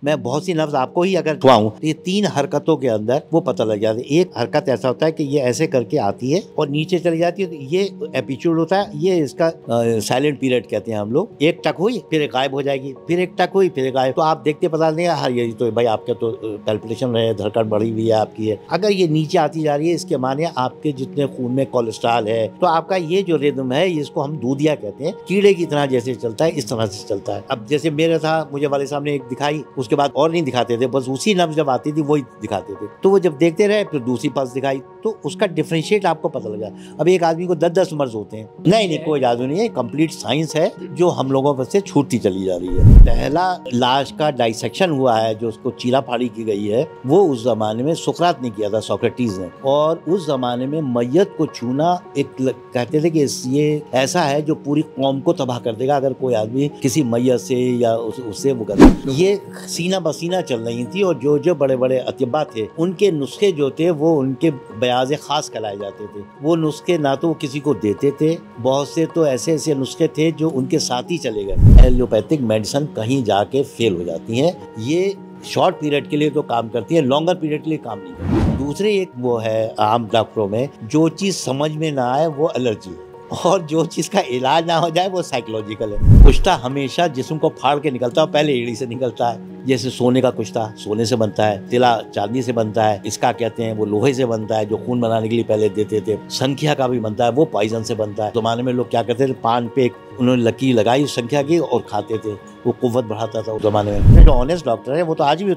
मैं बहुत सी लफ्ज़ आपको ही अगर छुआऊँ तो ये 3 हरकतों के अंदर वो पता लग जाता है। एक हरकत ऐसा होता है कि ये ऐसे करके आती है और नीचे चली जाती है, तो ये एपिट्यूड होता है, ये इसका साइलेंट पीरियड कहते हैं हम लोग। एक टक हुई फिर गायब हो जाएगी, फिर एक टक हुई फिर गायब। तो आप देखते पता नहीं हाँ ये तो भाई आपका तो कैलकुलेशन रहे, धड़कन बढ़ी हुई है आपकी है। अगर ये नीचे आती जा रही है इसके माने आपके जितने खून में कोलेस्ट्रॉल है, तो आपका ये जो रिदम है इसको हम दूधिया कहते हैं, कीड़े की तरह जैसे चलता है इस तरह से चलता है। अब जैसे मेरा था, मुझे वाले साहब ने एक दिखाई, उसके बाद और नहीं दिखाते थे, बस उसी नब्ज जब आती थी वही दिखाते थे। तो वो जब देखते रहे फिर दूसरी पल्स दिखाई, तो उसका डिफरेंशिएट आपको पता लगा। अब एक आदमी को 10-10 मर्ज होते हैं, नहीं कोई जादू नहीं है, कंप्लीट साइंस है जो हम लोगों पर से छूटती चली जा रही है। पहला लाश का डाइसेक्शन हुआ है, जो उसको चीरा फाड़ी की गई है, वो उस जमाने में सुकरात ने किया था, सोक्रेटिस ने। और उस जमाने में मैयत को छूना एक कहते थे कि ये ऐसा है जो पूरी कौम को तबाह कर देगा अगर कोई आदमी किसी मैयत से या उससे वो करे। ये सीना बसीना चल रही थी और जो बड़े बड़े अतिबा थे उनके नुस्खे जो थे वो उनके बयाज़े खास कहलाए जाते थे। वो नुस्खे ना तो किसी को देते थे, बहुत से तो ऐसे ऐसे नुस्खे थे जो उनके साथ ही चले गए। एलोपैथिक मेडिसिन कहीं जाके फेल हो जाती है। ये शॉर्ट पीरियड के लिए तो काम करती है, लॉन्गर पीरियड के लिए काम नहीं करती। दूसरे एक वो है आम डॉक्टरों में, जो चीज़ समझ में ना आए वो एलर्जी, और जो चीज़ का इलाज ना हो जाए वो साइकोलॉजिकल है। कुश्ता हमेशा जिस्म को फाड़ के निकलता है, पहले एड़ी से निकलता है। जैसे सोने का कुश्ता सोने से बनता है, तिला चांदी से बनता है, इसका कहते हैं वो लोहे से बनता है जो खून बनाने के लिए पहले देते थे। संख्या का भी बनता है, वो पॉइजन से बनता है। जमाने में लोग क्या करते थे, पान पे उन्होंने लकीर लगाई संख्या की और खाते थे, वो कुव्वत बढ़ाता था उस जमाने में। जो ऑनेस्ट डॉक्टर है वो तो आज भी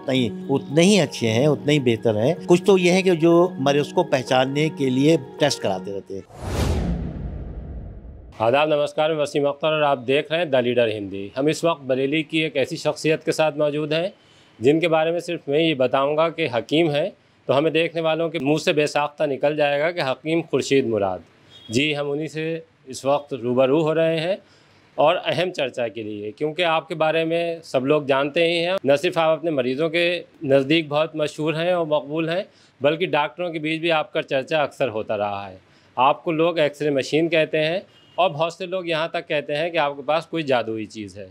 उतने ही अच्छे हैं, उतने ही बेहतर हैं। कुछ तो ये है कि जो मरीज को पहचानने के लिए टेस्ट कराते रहते हैं। आदाब, नमस्कार, मैं वसीम अख्तर और आप देख रहे हैं द लीडर हिंदी। हम इस वक्त बरेली की एक ऐसी शख्सियत के साथ मौजूद हैं जिनके बारे में सिर्फ मैं ये बताऊंगा कि हकीम है, तो हमें देखने वालों के मुंह से बेसाख्ता निकल जाएगा कि हकीम खुर्शीद मुराद जी। हम उन्हीं से इस वक्त रूबरू हो रहे हैं और अहम चर्चा के लिए, क्योंकि आपके बारे में सब लोग जानते ही हैं। न सिर्फ आप अपने मरीज़ों के नज़दीक बहुत मशहूर हैं और मकबूल हैं, बल्कि डॉक्टरों के बीच भी आपका चर्चा अक्सर होता रहा है। आपको लोग एक्सरे मशीन कहते हैं और बहुत से लोग यहाँ तक कहते हैं कि आपके पास कोई जादुई चीज़ है।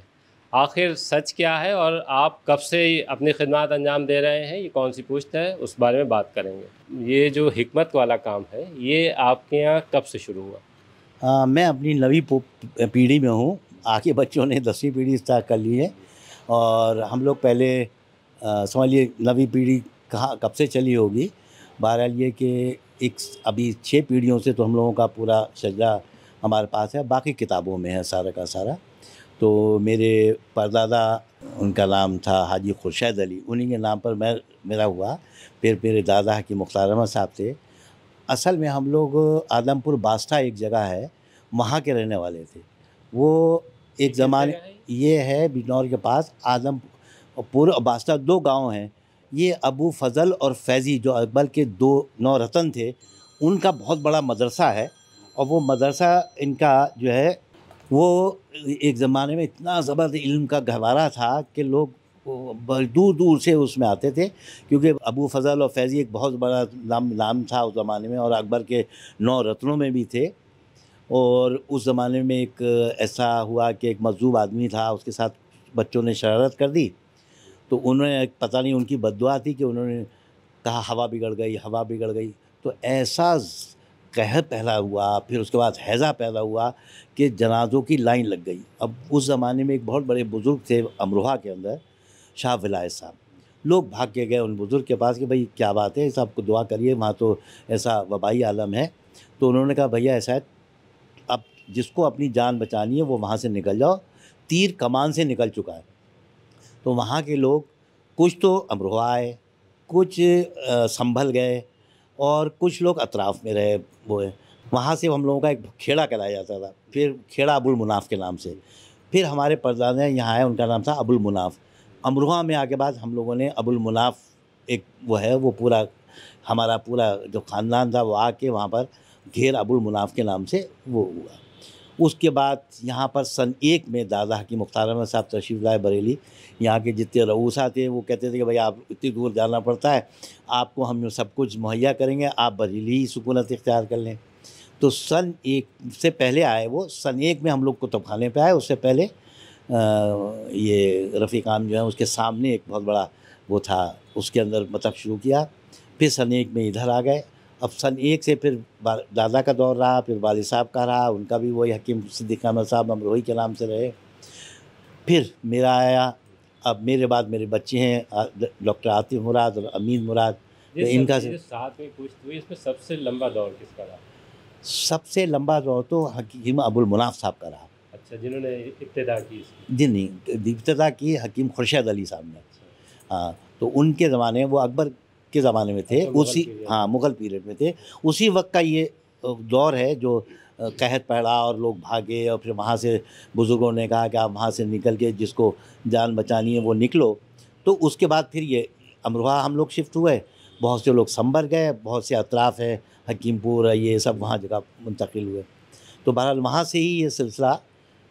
आखिर सच क्या है और आप कब से अपनी खिदमत अंजाम दे रहे हैं, ये कौन सी पुश्त है, उस बारे में बात करेंगे। ये जो हिकमत वाला काम है ये आपके यहाँ कब से शुरू हुआ? मैं अपनी 9वीं पीढ़ी में हूँ। आगे बच्चों ने 10वीं पीढ़ी स्टार्ट कर ली है और हम लोग पहले समझिए 9वीं पीढ़ी कहाँ कब से चली होगी। बहरहाल ये कि एक अभी 6 पीढ़ियों से तो हम लोगों का पूरा शजरा हमारे पास है, बाकी किताबों में है सारा का सारा। तो मेरे परदादा, उनका नाम था हाजी खुर्शीद अली, उन्हीं के नाम पर मेरा हुआ। फिर मेरे दादा की मुख्तार अहमद साहब थे। असल में हम लोग आदमपुर बास्ता एक जगह है, वहाँ के रहने वाले थे। वो एक ज़माने, ये है बिजनौर के पास आदमपुर और बास्ता 2 गांव हैं। ये अबू फजल और फैज़ी जो अकबर के 2 नौरतन थे, उनका बहुत बड़ा मदरसा है। और वो मदरसा इनका जो है वो एक ज़माने में इतना ज़बरदस्त इल्म का गहवारा था कि लोग दूर दूर से उसमें आते थे, क्योंकि अबू फजल और फैज़ी एक बहुत बड़ा नाम था उस ज़माने में, और अकबर के 9 रत्नों में भी थे। और उस ज़माने में एक ऐसा हुआ कि एक मज़लूम आदमी था, उसके साथ बच्चों ने शरारत कर दी, तो उन्होंने पता नहीं उनकी बद्दुआ थी कि उन्होंने कहा हवा बिगड़ गई, हवा बिगड़ गई। तो ऐसा कहर पैदा हुआ, फिर उसके बाद हैज़ा पैदा हुआ कि जनाज़ों की लाइन लग गई। अब उस ज़माने में एक बहुत बड़े बुज़ुर्ग थे अमरोहा के अंदर, शाह विलायत साहब। लोग भाग के गए उन बुज़ुर्ग के पास कि भाई क्या बात है, साहब को दुआ करिए, वहाँ तो ऐसा वबाई आलम है। तो उन्होंने कहा भैया ऐसा है, अब जिसको अपनी जान बचानी है वो वहाँ से निकल जाओ, तीर कमान से निकल चुका है। तो वहाँ के लोग कुछ तो अमरोहा आए, कुछ संभल गए और कुछ लोग अतराफ़ में रहे। वो है वहाँ से हम लोगों का एक खेड़ा कहलाया जाता था, फिर खेड़ा अबुल मुनाफ के नाम से। फिर हमारे परदादा यहाँ आए, उनका नाम था अबुल मुनाफ। अमरोहा में आके बाद हम लोगों ने अबुल मुनाफ एक वो है, वो पूरा हमारा पूरा जो ख़ानदान था वो आके वहाँ पर घेर अबुल मुनाफ के नाम से वो हुआ। उसके बाद यहाँ पर सन 1 में दादा की मुख्तार अहमद साहब तशरीफ़ लाए बरेली। यहाँ के जितने रऊसा थे वो कहते थे कि भाई आप इतनी दूर जाना पड़ता है, आपको हम सब कुछ मुहैया करेंगे, आप बरेली ही सुकूनत इख्तियार कर लें। तो सन 1 से पहले आए वो, सन 1 में हम लोग कुतुबखाने पे आए। उससे पहले ये रफ़ीक आम जो है उसके सामने एक बहुत बड़ा वो था, उसके अंदर मतलब शुरू किया। फिर सन 1 में इधर आ गए। अब सन 1 से फिर दादा का दौर रहा, फिर वालिद साहब का रहा, उनका भी वही हकीम सिद्दीक अहमद साहब अमरोही के नाम से रहे। फिर मेरा आया। अब मेरे बाद मेरे बच्चे हैं डॉक्टर आतिफ मुराद और अमीन मुराद। तो इनका साथ में कुछ हुई, इसमें सबसे लंबा दौर किसका रहा? सबसे लंबा दौर तो हकीम अबुल मुनाफ साहब का रहा। अच्छा, जिन्होंने इब्तिदा की इसकी? जी नहीं, इब्तिदा की हकीम खुर्शीद अली साहब ने। अच्छा। हाँ, तो उनके ज़माने वो अकबर के ज़माने में थे, अच्छा, मुगल उसी पीरियड। हाँ, मुग़ल पीरियड में थे। उसी वक़्त का ये दौर है जो कहत पड़ा और लोग भागे और फिर वहाँ से बुज़ुर्गों ने कहा कि आप वहाँ से निकल के जिसको जान बचानी है वो निकलो। तो उसके बाद फिर ये अमरोहा हम लोग शिफ्ट हुए, बहुत से लोग संभर गए, बहुत से अतराफ़ है, हकीमपुर है, ये सब वहाँ जगह मुंतकिल हुए। तो बहरहाल वहाँ से ही ये सिलसिला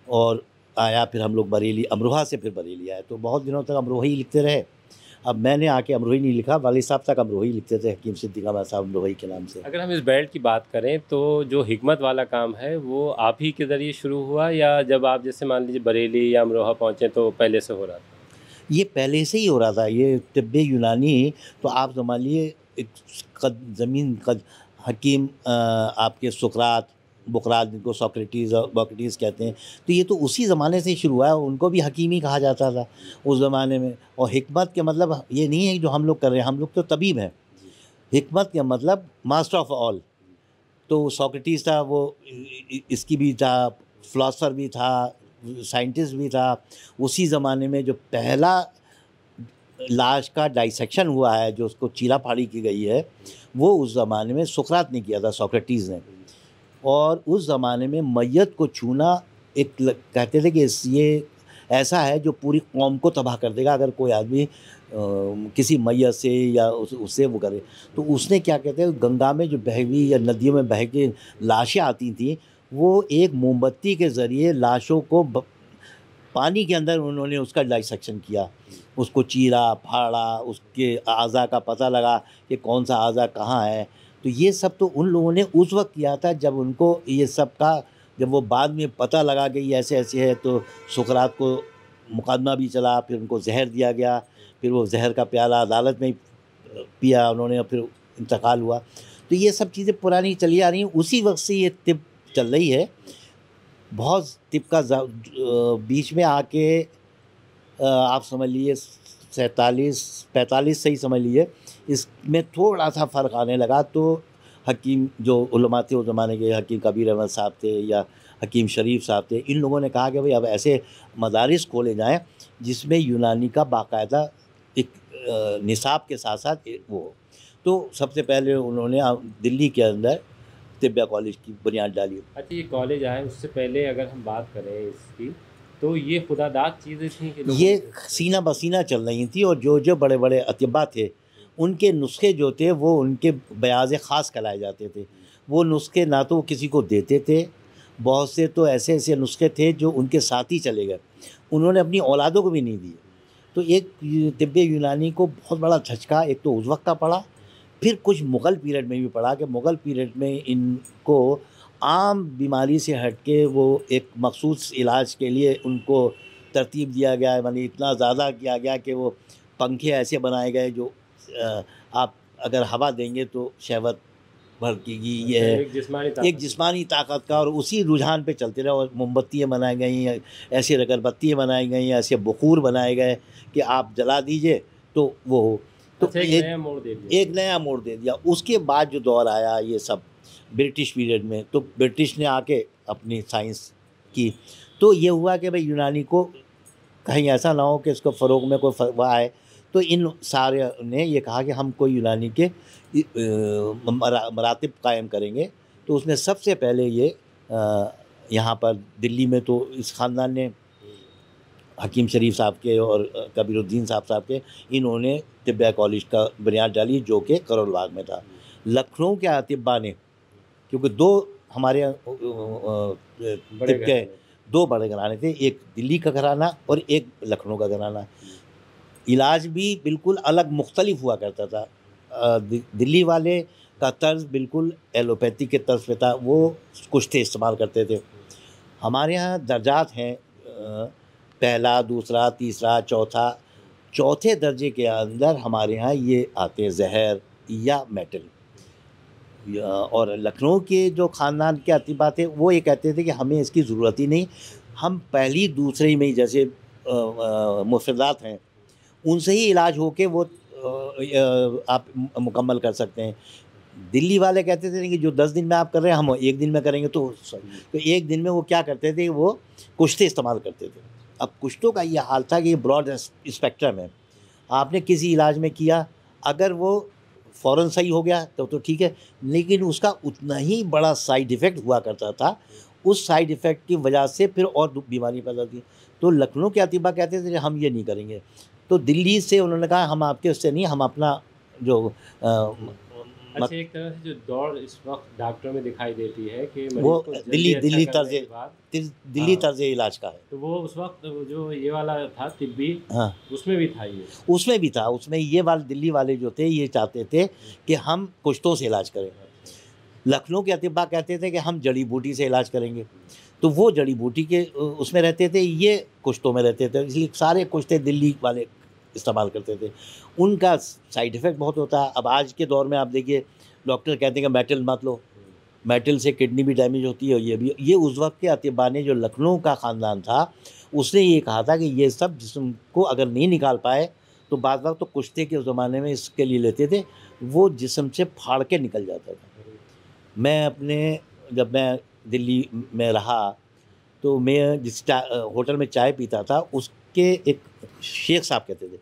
और आया। फिर हम लोग बरेली, अमरोहा से फिर बरेली आए। तो बहुत दिनों तक अमरोही ही लिखते रहे। अब मैंने आके अमरोही नहीं लिखा, वालिद साहब तक अमरोही लिखते थे, हकीम सिद्दीक अहमद साहब अमरोही के नाम से। अगर हम इस बेल्ट की बात करें तो जो हिकमत वाला काम है वो आप ही के ज़रिए शुरू हुआ, या जब आप जैसे मान लीजिए बरेली या अमरोहा पहुँचे तो पहले से हो रहा था? ये पहले से ही हो रहा था। ये तिब्बे यूनानी तो आप समझ लिए एक ज़मीन कद हकीम आपके सुकरात, बुकरात जिनको सोक्रेटिस और बॉक्रेटिस कहते हैं, तो ये तो उसी ज़माने से ही शुरू हुआ है। उनको भी हकीम ही कहा जाता था उस ज़माने में। और हिकमत के मतलब ये नहीं है कि जो हम लोग कर रहे हैं, हम लोग तो तबीब हैं। हिकमत का मतलब मास्टर ऑफ ऑल। तो सोक्रेटिस था, वो इसकी भी था, फ़िलासफ़र भी था, साइंटिस्ट भी था। उसी ज़माने में जो पहला लाश का डाइसेक्शन हुआ है, जो उसको चीरा-फाड़ी की गई है, वो उस ज़माने में सुकरात ने किया था, सोक्रेटिस ने। और उस ज़माने में मैयत को छूना एक कहते थे कि ये ऐसा है जो पूरी कौम को तबाह कर देगा अगर कोई आदमी किसी मैयत से या उससे वो करे। तो उसने क्या कहते हैं, गंगा में जो बह हुई या नदियों में बह के लाशें आती थीं, वो एक मोमबत्ती के ज़रिए लाशों को पानी के अंदर उन्होंने उसका डाइसेक्शन किया, उसको चीरा, फाड़ा, उसके अज़ा का पता लगा कि कौन सा अज़ा कहाँ है। तो ये सब तो उन लोगों ने उस वक़्त किया था जब उनको ये सब का, जब वो बाद में पता लगा कि ये ऐसे-ऐसे है, तो सुकरात को मुकदमा भी चला, फिर उनको ज़हर दिया गया, फिर वो ज़हर का प्याला अदालत में पिया उन्होंने और फिर इंतकाल हुआ। तो ये सब चीज़ें पुरानी चली आ रही हैं, उसी वक़्त से ये तिब चल रही है। बहुत तिब का बीच में आके आप समझ लीजिए 47-45 से ही समझ लीजिए, इसमें थोड़ा-सा फ़र्क आने लगा। तो हकीम जो उलमा थे उस ज़माने के, हकीम कबीर अहमद साहब थे या हकीम शरीफ साहब थे, इन लोगों ने कहा कि भाई अब ऐसे मदारिस खोले जाएँ जिसमें यूनानी का बाकायदा एक निसाब के साथ-साथ वो हो। तो सबसे पहले उन्होंने दिल्ली के अंदर तिब्बिया कॉलेज की बुनियाद डाली। अच्छा, ये कॉलेज आए उससे पहले अगर हम बात करें इसकी, तो ये खुदादाद चीज़ें थी कि लोगों ये को- सीना बसीना चल रही थी और जो बड़े-बड़े अतिबा थे, उनके नुस्खे जो थे वो उनके बयाज़े ख़ास कहलाए जाते थे। वो नुस्खे ना तो किसी को देते थे, बहुत से तो ऐसे-ऐसे नुस्खे थे जो उनके साथ ही चले गए। उन्होंने अपनी औलादों को भी नहीं दिए। तो एक तिब्बे यूनानी को बहुत बड़ा झटका एक तो उस वक़्त का पड़ा, फिर कुछ मुग़ल पीरियड में भी पड़ा कि मुग़ल पीरियड में इनको आम बीमारी से हट के वो एक मख़सूस इलाज के लिए उनको तरतीब दिया गया है। माने इतना ज़्यादा किया गया कि वो पंखे ऐसे बनाए गए जो आप अगर हवा देंगे तो शहवत भड़केगी। ये अच्छा, है एक एक जिस्मानी ताकत का, और उसी रुझान पे चलते रहे। और मोमबत्तियाँ बनाई गई, ऐसी अगरबत्तियाँ बनाई गई, ऐसे बखूर बनाए गए कि आप जला दीजिए तो वो हो। तो अच्छा, एक नया मोड़ दे दिया। एक नया मोड़ दे दिया। उसके बाद जो दौर आया ये सब ब्रिटिश पीरियड में, तो ब्रिटिश ने आके अपनी साइंस की। तो ये हुआ कि भाई यूनानी को कहीं ऐसा ना हो कि इसको फ़रोग़ में कोई वो आए। तो इन सारे ने ये कहा कि हम कोई यूनानी के मरातिब कायम करेंगे। तो उसमें सबसे पहले ये यहाँ पर दिल्ली में तो इस ख़ानदान ने हकीम शरीफ साहब के और कबीरुद्दीन साहब के, इन्होंने तिब्बिया कॉलेज का बुनियाद डाली जो कि करोल बाग में था। लखनऊ के अतिब्बा ने, क्योंकि दो हमारे तिब के दो बड़े घराने थे, एक दिल्ली का घराना और एक लखनऊ का घराना। इलाज भी बिल्कुल अलग मुख्तलिफ हुआ करता था। दिल्ली वाले का तर्ज बिल्कुल एलोपैथी के तर्ज पे था, वो कुश्ते इस्तेमाल करते थे। हमारे यहाँ दर्जात हैं। पहला, दूसरा, तीसरा, चौथा, चौथे दर्जे के अंदर हमारे यहाँ ये आते हैं जहर या मेटल। और लखनऊ के जो ख़ानदान के अतिबा थे वो ये कहते थे कि हमें इसकी ज़रूरत ही नहीं, हम पहली दूसरे में ही जैसे मुफर्रात हैं उनसे ही इलाज होके वो आप मुकम्मल कर सकते हैं। दिल्ली वाले कहते थे कि जो 10 दिन में आप कर रहे हैं हम 1 दिन में करेंगे, तो 1 दिन में वो क्या करते थे, वो कुश्ते इस्तेमाल करते थे। अब कुश्तों का ये हाल था कि ये ब्रॉड स्पेक्ट्रम है, आपने किसी इलाज में किया, अगर वो फ़ौरन सही हो गया तो ठीक है, लेकिन उसका उतना ही बड़ा साइड इफ़ेक्ट हुआ करता था। उस साइड इफ़ेक्ट की वजह से फिर और बीमारी पैदा थी। तो लखनऊ के अतिबा कहते थे हम ये नहीं करेंगे, तो दिल्ली से उन्होंने कहा हम आपके उससे नहीं, हम अपना जो अच्छा, एक तरह से जो दौड़ इस वक्त डॉक्टरों में दिखाई देती है कि वो मरीज को जल्दी अच्छा दिल्ली हाँ। तर्ज इलाज का है। तो वो उस वक्त जो ये वाला था तिब्बी, हाँ, उसमें भी था ये। उसमें भी था, उसमें ये वाले दिल्ली वाले जो थे ये चाहते थे कि हम कुश्तों से इलाज करें। लखनऊ के अतिबा कहते थे कि हम जड़ी बूटी से इलाज करेंगे, तो वो जड़ी बूटी के उसमें रहते थे, ये कुश्तों में रहते थे, इसलिए सारे कुश्ते दिल्ली वाले इस्तेमाल करते थे। उनका साइड इफ़ेक्ट बहुत होता है। अब आज के दौर में आप देखिए डॉक्टर कहते हैं कि मेटल मत लो, मेटल से किडनी भी डैमेज होती है, ये भी। ये उस वक्त के अतिबा ने, जो लखनऊ का ख़ानदान था, उसने ये कहा था कि ये सब जिस्म को अगर नहीं निकाल पाए तो बाद वक्त तो कुश्ते के उस ज़माने में इसके लिए लेते थे, वो जिस्म से फाड़ के निकल जाता था। मैं अपने जब मैं दिल्ली में रहा तो मैं जिस होटल में चाय पीता था, उसके एक शेख साहब कहते थे,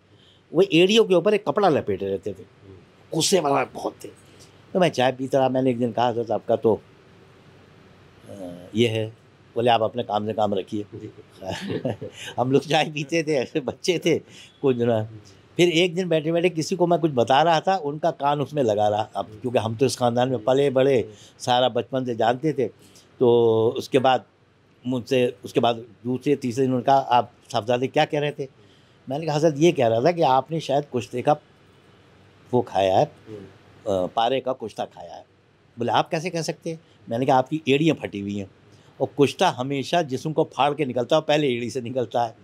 वो एड़ियों के ऊपर एक कपड़ा लपेटे रहते थे, गुस्से वाला बहुत थे। तो मैं चाय पीता रहा, मैंने एक दिन कहा था आपका तो ये है, बोले आप अपने काम से काम रखिए। हम लोग चाय पीते थे, ऐसे बच्चे थे कुछ ना। फिर एक दिन बैठे बैठे किसी को मैं कुछ बता रहा था, उनका कान उसमें लगा रहा। अब क्योंकि हम तो इस ख़ानदान में पले बड़े, सारा बचपन से जानते थे, तो उसके बाद मुझसे उसके बाद दूसरे तीसरे दिन उन्होंने कहा आप साहबजादे क्या कह रहे थे? मैंने कहा हज़रत ये कह रहा था कि आपने शायद कुश्ते का वो खाया है, पारे का कुश्ता खाया है। बोले आप कैसे कह सकते हैं? मैंने कहा आपकी एड़ियाँ फटी हुई हैं, और कुश्ता हमेशा जिस्म को फाड़ के निकलता है, पहले एड़ी से निकलता है।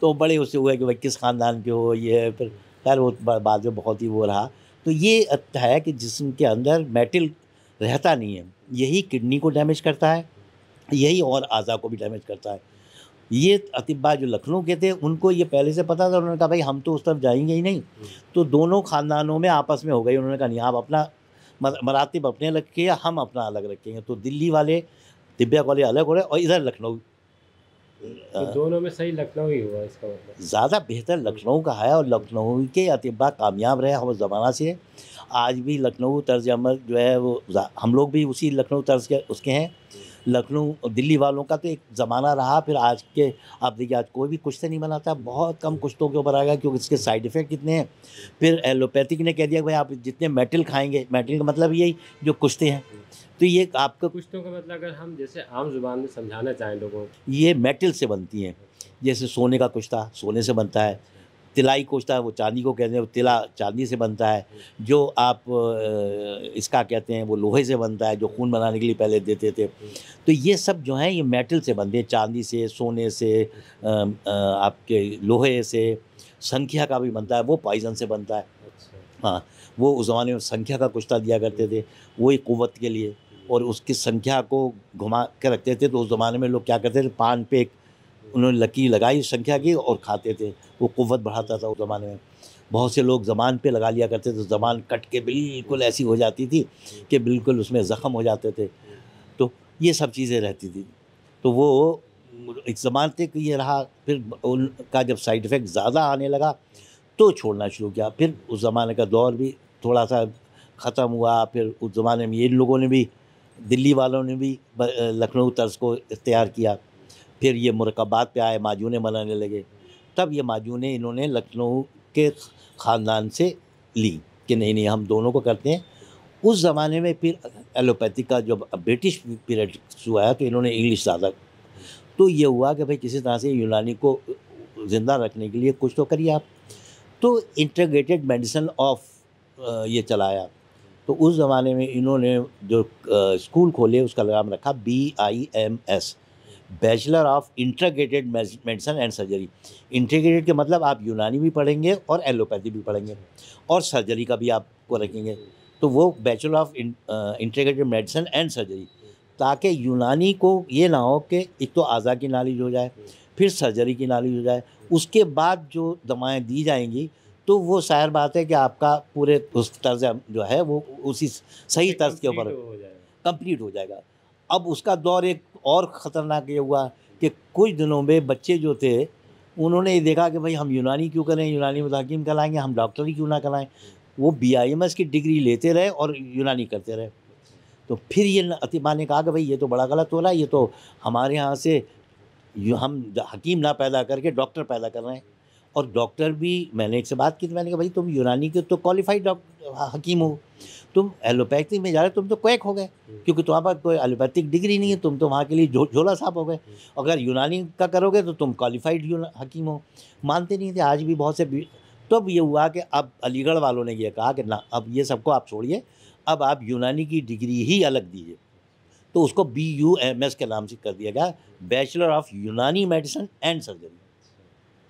तो बड़े उससे हुए कि भाई किस ख़ानदान के हो, ये है। फिर खैर वो बाद में बहुत ही वो रहा। तो ये है कि जिस्म के अंदर मेटल रहता नहीं है, यही किडनी को डैमेज करता है, यही और अज़ा को भी डैमेज करता है। ये अतिबा जो लखनऊ के थे उनको ये पहले से पता था, उन्होंने कहा भाई हम तो उस तरफ जाएंगे ही नहीं। तो दोनों ख़ानदानों में आपस में हो गई, उन्होंने कहा नहीं आप अपना मरातिब अपने रखिए, हम अपना अलग रखेंगे। तो दिल्ली वाले तिब्बत वाले अलग हो रहे और इधर लखनऊ तो दोनों में सही लखनऊ ही हुआ इसका मतलब। ज़्यादा बेहतर लखनऊ का है, और लखनऊ के अतिबा कामयाब रहे हम ज़माना से। आज भी लखनऊ तर्ज अमल जो है वो हम लोग भी उसी लखनऊ तर्ज के उसके हैं। लखनऊ दिल्ली वालों का तो एक ज़माना रहा, फिर आज के आप देखिए आज कोई भी कुश्ते नहीं बनाता, बहुत कम कुश्तों के ऊपर आ गया, क्योंकि इसके साइड इफ़ेक्ट कितने हैं। फिर एलोपैथिक ने कह दिया कि भाई आप जितने मेटल खाएंगे, मेटल का मतलब यही जो कुश्ते हैं, तो ये आपका कुश्तों का मतलब अगर हम जैसे आम जुबान में समझाना चाहें लोगों को, ये मेटल से बनती हैं। जैसे सोने का कुश्ता सोने से बनता है, तिलाई कुश्ता वो चांदी को कहते हैं, वो तिला चांदी से बनता है। जो आप इसका कहते हैं वो लोहे से बनता है, जो खून बनाने के लिए पहले देते थे। तो ये सब जो हैं ये मेटल से बनते हैं, चांदी से, सोने से, आपके लोहे से। संख्या का भी बनता है, वो पॉइजन से बनता है। अच्छा हाँ, वो उस ज़माने में संख्या का कुश्ता दिया करते थे, वही क़ुव्वत के लिए, और उसकी संख्या को घुमा के रखते थे। तो उस ज़माने में लोग क्या करते थे, पान पे एक उन्होंने लकीर लगाई संख्या की और खाते थे, वो क़ुव्वत बढ़ाता था उस ज़माने में। बहुत से लोग ज़बान पे लगा लिया करते थे, ज़बान कट के बिल्कुल ऐसी हो जाती थी कि बिल्कुल उसमें ज़ख़म हो जाते थे। तो ये सब चीज़ें रहती थी। तो वो एक ज़माने तक ये रहा, फिर उनका जब साइड इफ़ेक्ट ज़्यादा आने लगा तो छोड़ना शुरू किया। फिर उस ज़माने का दौर भी थोड़ा सा ख़त्म हुआ। फिर उस ज़माने में ये लोगों ने भी, दिल्ली वालों ने भी लखनऊ तर्ज को इख्तियार किया। फिर ये मुरक्कबात पे आए, माजूनें बनाने लगे। तब ये माजूनें इन्होंने लखनऊ के ख़ानदान से ली कि नहीं नहीं हम दोनों को करते हैं। उस ज़माने में फिर एलोपैथिक का जब ब्रिटिश पीरियड शुरू आया तो इन्होंने इंग्लिश ज़्यादा, तो ये हुआ कि भाई किसी तरह से यूनानी को ज़िंदा रखने के लिए कुछ तो करिए आप। तो इंटीग्रेटेड मेडिसिन ऑफ ये चलाया। तो उस ज़माने में इन्होंने जो स्कूल खोले उसका नाम रखा BIMS, bachelor of integrated medicine and surgery. Integrated के मतलब आप यूनानी भी पढ़ेंगे और एलोपैथी भी पढ़ेंगे और सर्जरी का भी आपको रखेंगे, तो वो bachelor of integrated medicine and surgery, ताकि यूनानी को ये ना हो कि एक तो आज़ा की नॉलेज हो जाए, फिर सर्जरी की नॉलेज हो जाए, उसके बाद जो दवाएं दी जाएंगी तो वो ज़ाहिर बात है कि आपका पूरे उस तर्ज जो है वो उसी सही तर्ज के ऊपर कंप्लीट हो जाएगा। अब उसका दौर एक और ख़तरनाक ये हुआ कि कुछ दिनों में बच्चे जो थे उन्होंने ये देखा कि भाई हम यूनानी क्यों करें, यूनानी में तो हकीम कराएंगे, हम डॉक्टरी क्यों ना कराएं। वो बीआईएमएस की डिग्री लेते रहे और यूनानी करते रहे। तो फिर ये अतिमा ने कहा कि भाई ये तो बड़ा गलत हो रहा है, ये तो हमारे यहाँ से हम हकीम ना पैदा करके डॉक्टर पैदा कर रहे हैं। और डॉक्टर भी, मैंने एक से बात की तो मैंने कहा भाई तुम यूनानी के तो क्वालिफाइड हकीम हो, तुम एलोपैथिक में जा रहे, तुम तो क्वैक हो गए, क्योंकि तुम्हारे पास कोई एलोपैथिक डिग्री नहीं है, तुम तो वहाँ के लिए झोला साहब हो गए। अगर यूनानी का करोगे तो तुम क्वालिफाइड हकीम हो। मानते नहीं थे, आज भी बहुत से। तो अब ये हुआ कि अब अलीगढ़ वालों ने ये कहा कि ना, अब ये सबको आप छोड़िए, अब आप यूनानी की डिग्री ही अलग दीजिए। तो उसको BUMS के नाम से कर दिया गया, बैचलर ऑफ यूनानी मेडिसिन एंड सर्जरी।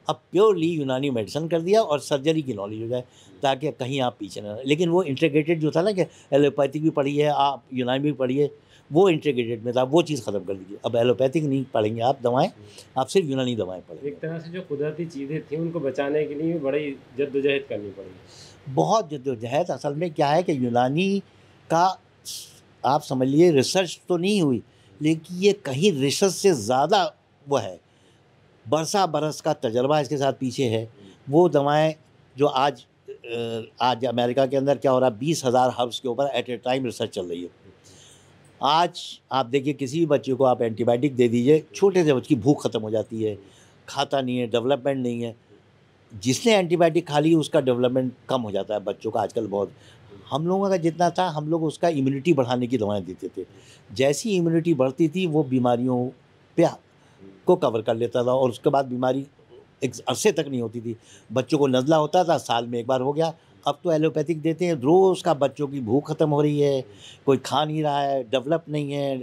अब प्योरली यूनानी मेडिसिन कर दिया और सर्जरी की नॉलेज हो जाए, ताकि कहीं आप पीछे ना। लेकिन वो इंटीग्रेटेड जो था ना कि एलोपैथिक भी पढ़ी है आप, यूनानी भी पढ़ी है, वो इंटीग्रेटेड में था, वो चीज़ ख़त्म कर दीजिए। अब एलोपैथिक नहीं पढ़ेंगे आप दवाएं, आप सिर्फ यूनानी दवाएं पढ़ेंगे। एक तरह से जो कुदरती चीज़ें थी उनको बचाने के लिए बड़ी जद्दोजहद करनी पड़ी। बहुत जद्दोजहद। असल में क्या है कि यूनानी का आप समझिए रिसर्च तो नहीं हुई, लेकिन ये कहीं रिसर्च से ज़्यादा वो है, बरसा बरस का तजर्बा इसके साथ पीछे है। वो दवाएं जो आज अमेरिका के अंदर क्या हो रहा है, 20,000 हर्ब्स के ऊपर एट ए टाइम रिसर्च चल रही है। आज आप देखिए किसी भी बच्चे को आप एंटीबायोटिक दे दीजिए, छोटे से बच्चे की भूख ख़त्म हो जाती है, खाता नहीं है, डेवलपमेंट नहीं है। जिसने एंटीबायोटिक खा ली उसका डेवलपमेंट कम हो जाता है बच्चों का आजकल बहुत। हम लोगों का जितना था, हम लोग उसका इम्यूनिटी बढ़ाने की दवाएं देते थे। जैसी इम्यूनिटी बढ़ती थी वो बीमारियों पे को कवर कर लेता था, और उसके बाद बीमारी एक अरसे तक नहीं होती थी। बच्चों को नज़ला होता था, साल में एक बार हो गया। अब तो एलोपैथिक देते हैं, रोज़ का बच्चों की भूख ख़त्म हो रही है, कोई खा नहीं रहा है, डेवलप नहीं है,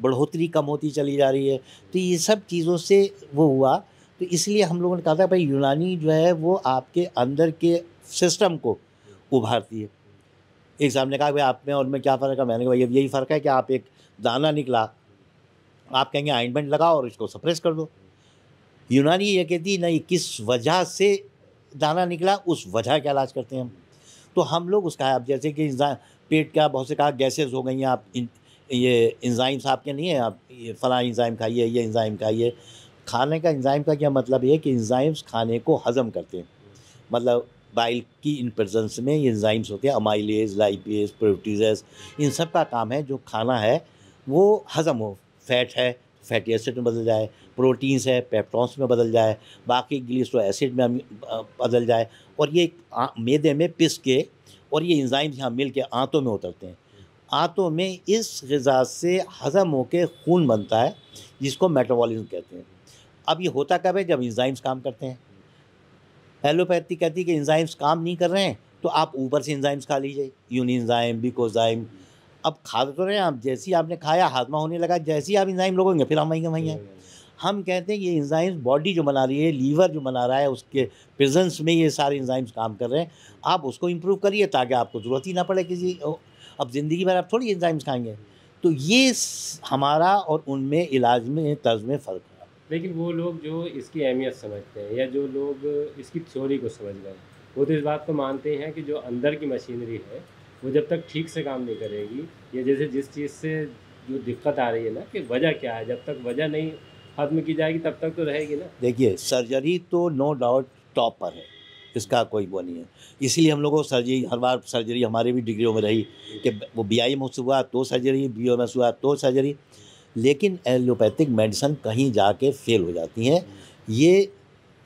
बढ़ोतरी कम होती चली जा रही है। तो ये सब चीज़ों से वो हुआ। तो इसलिए हम लोगों ने कहा था भाई यूनानी जो है वो आपके अंदर के सिस्टम को उभारती है। एक साहब ने कहा भाई आप में और में क्या फ़र्क है? मैंने कहा भाई अब यही फ़र्क है कि आप एक दाना निकला, आप कहेंगे ऑइंटमेंट लगाओ और इसको सप्रेस कर दो। यूनानी ये कहती नहीं, किस वजह से दाना निकला उस वजह का इलाज करते हैं हम। तो हम लोग उसका, आप जैसे कि पेट का बहुत से कहा गैसेज हो गई हैं, आप ये एंजाइम्स आपके नहीं है, आप ये फलां एंजाइम खाइए, ये एंजाइम खाइए। खाने का एंजाइम का क्या मतलब है कि एंजाइम्स खाने को हज़म करते हैं। मतलब बाइल की इन प्रेजेंस में ये एंजाइम्स होते हैं, अमाइलेज, लाइपेज, प्रोटीजेज, इन सब का काम है जो खाना है वो हज़म हो। फैट है, फैटी एसिड में बदल जाए, प्रोटीन्स है, पेप्टॉन्स में बदल जाए, बाकी ग्लिसरो एसिड में बदल जाए, और ये मैदे में पिस के और ये एंजाइम्स यहाँ मिल के आंतों में उतरते हैं। आंतों में इस ग़िज़ा से हज़म होकर खून बनता है, जिसको मेटाबॉलिज्म कहते हैं। अब ये होता कब है? जब एंजाइम्स काम करते हैं। एलोपैथी कहती है कि एंजाइम्स काम नहीं कर रहे हैं तो आप ऊपर से एंजाइम्स खा लीजिए, यूनिएंजाइम, बिकोजाइम। अब खा तो रहे हैं आप, जैसे ही आपने खाया हाजमा होने लगा, जैसे ही आप एंजाइम लोगोगे फिर हम वहीं हैं। हम कहते हैं ये एंजाइम्स बॉडी जो बना रही है, लीवर जो बना रहा है, उसके प्रेजेंस में ये सारे एंजाइम्स काम कर रहे हैं। आप उसको इम्प्रूव करिए ताकि आपको ज़रूरत ही ना पड़े किसी। अब ज़िंदगी भर आप थोड़ी एंजाइम्स खाएंगे। तो ये हमारा और उनमें इलाज में तर्ज में फ़र्क है। लेकिन वो लोग जो इसकी अहमियत समझते हैं या जो लोग इसकी थ्योरी को समझ गए, वो तो इस बात को मानते हैं कि जो अंदर की मशीनरी है वो जब तक ठीक से काम नहीं करेगी, या जैसे जिस चीज़ से जो दिक्कत आ रही है ना कि वजह क्या है, जब तक वजह नहीं ख़त्म की जाएगी तब तक तो रहेगी ना। देखिए सर्जरी तो नो डाउट टॉप पर है, इसका कोई वो नहीं है। इसीलिए हम लोगों को सर्जरी, हर बार सर्जरी हमारे भी डिग्रियों में रही कि वो BIMS हुआ तो सर्जरी, BOMS हुआ तो सर्जरी। लेकिन एलोपैथिक मेडिसिन कहीं जाके फेल हो जाती हैं। ये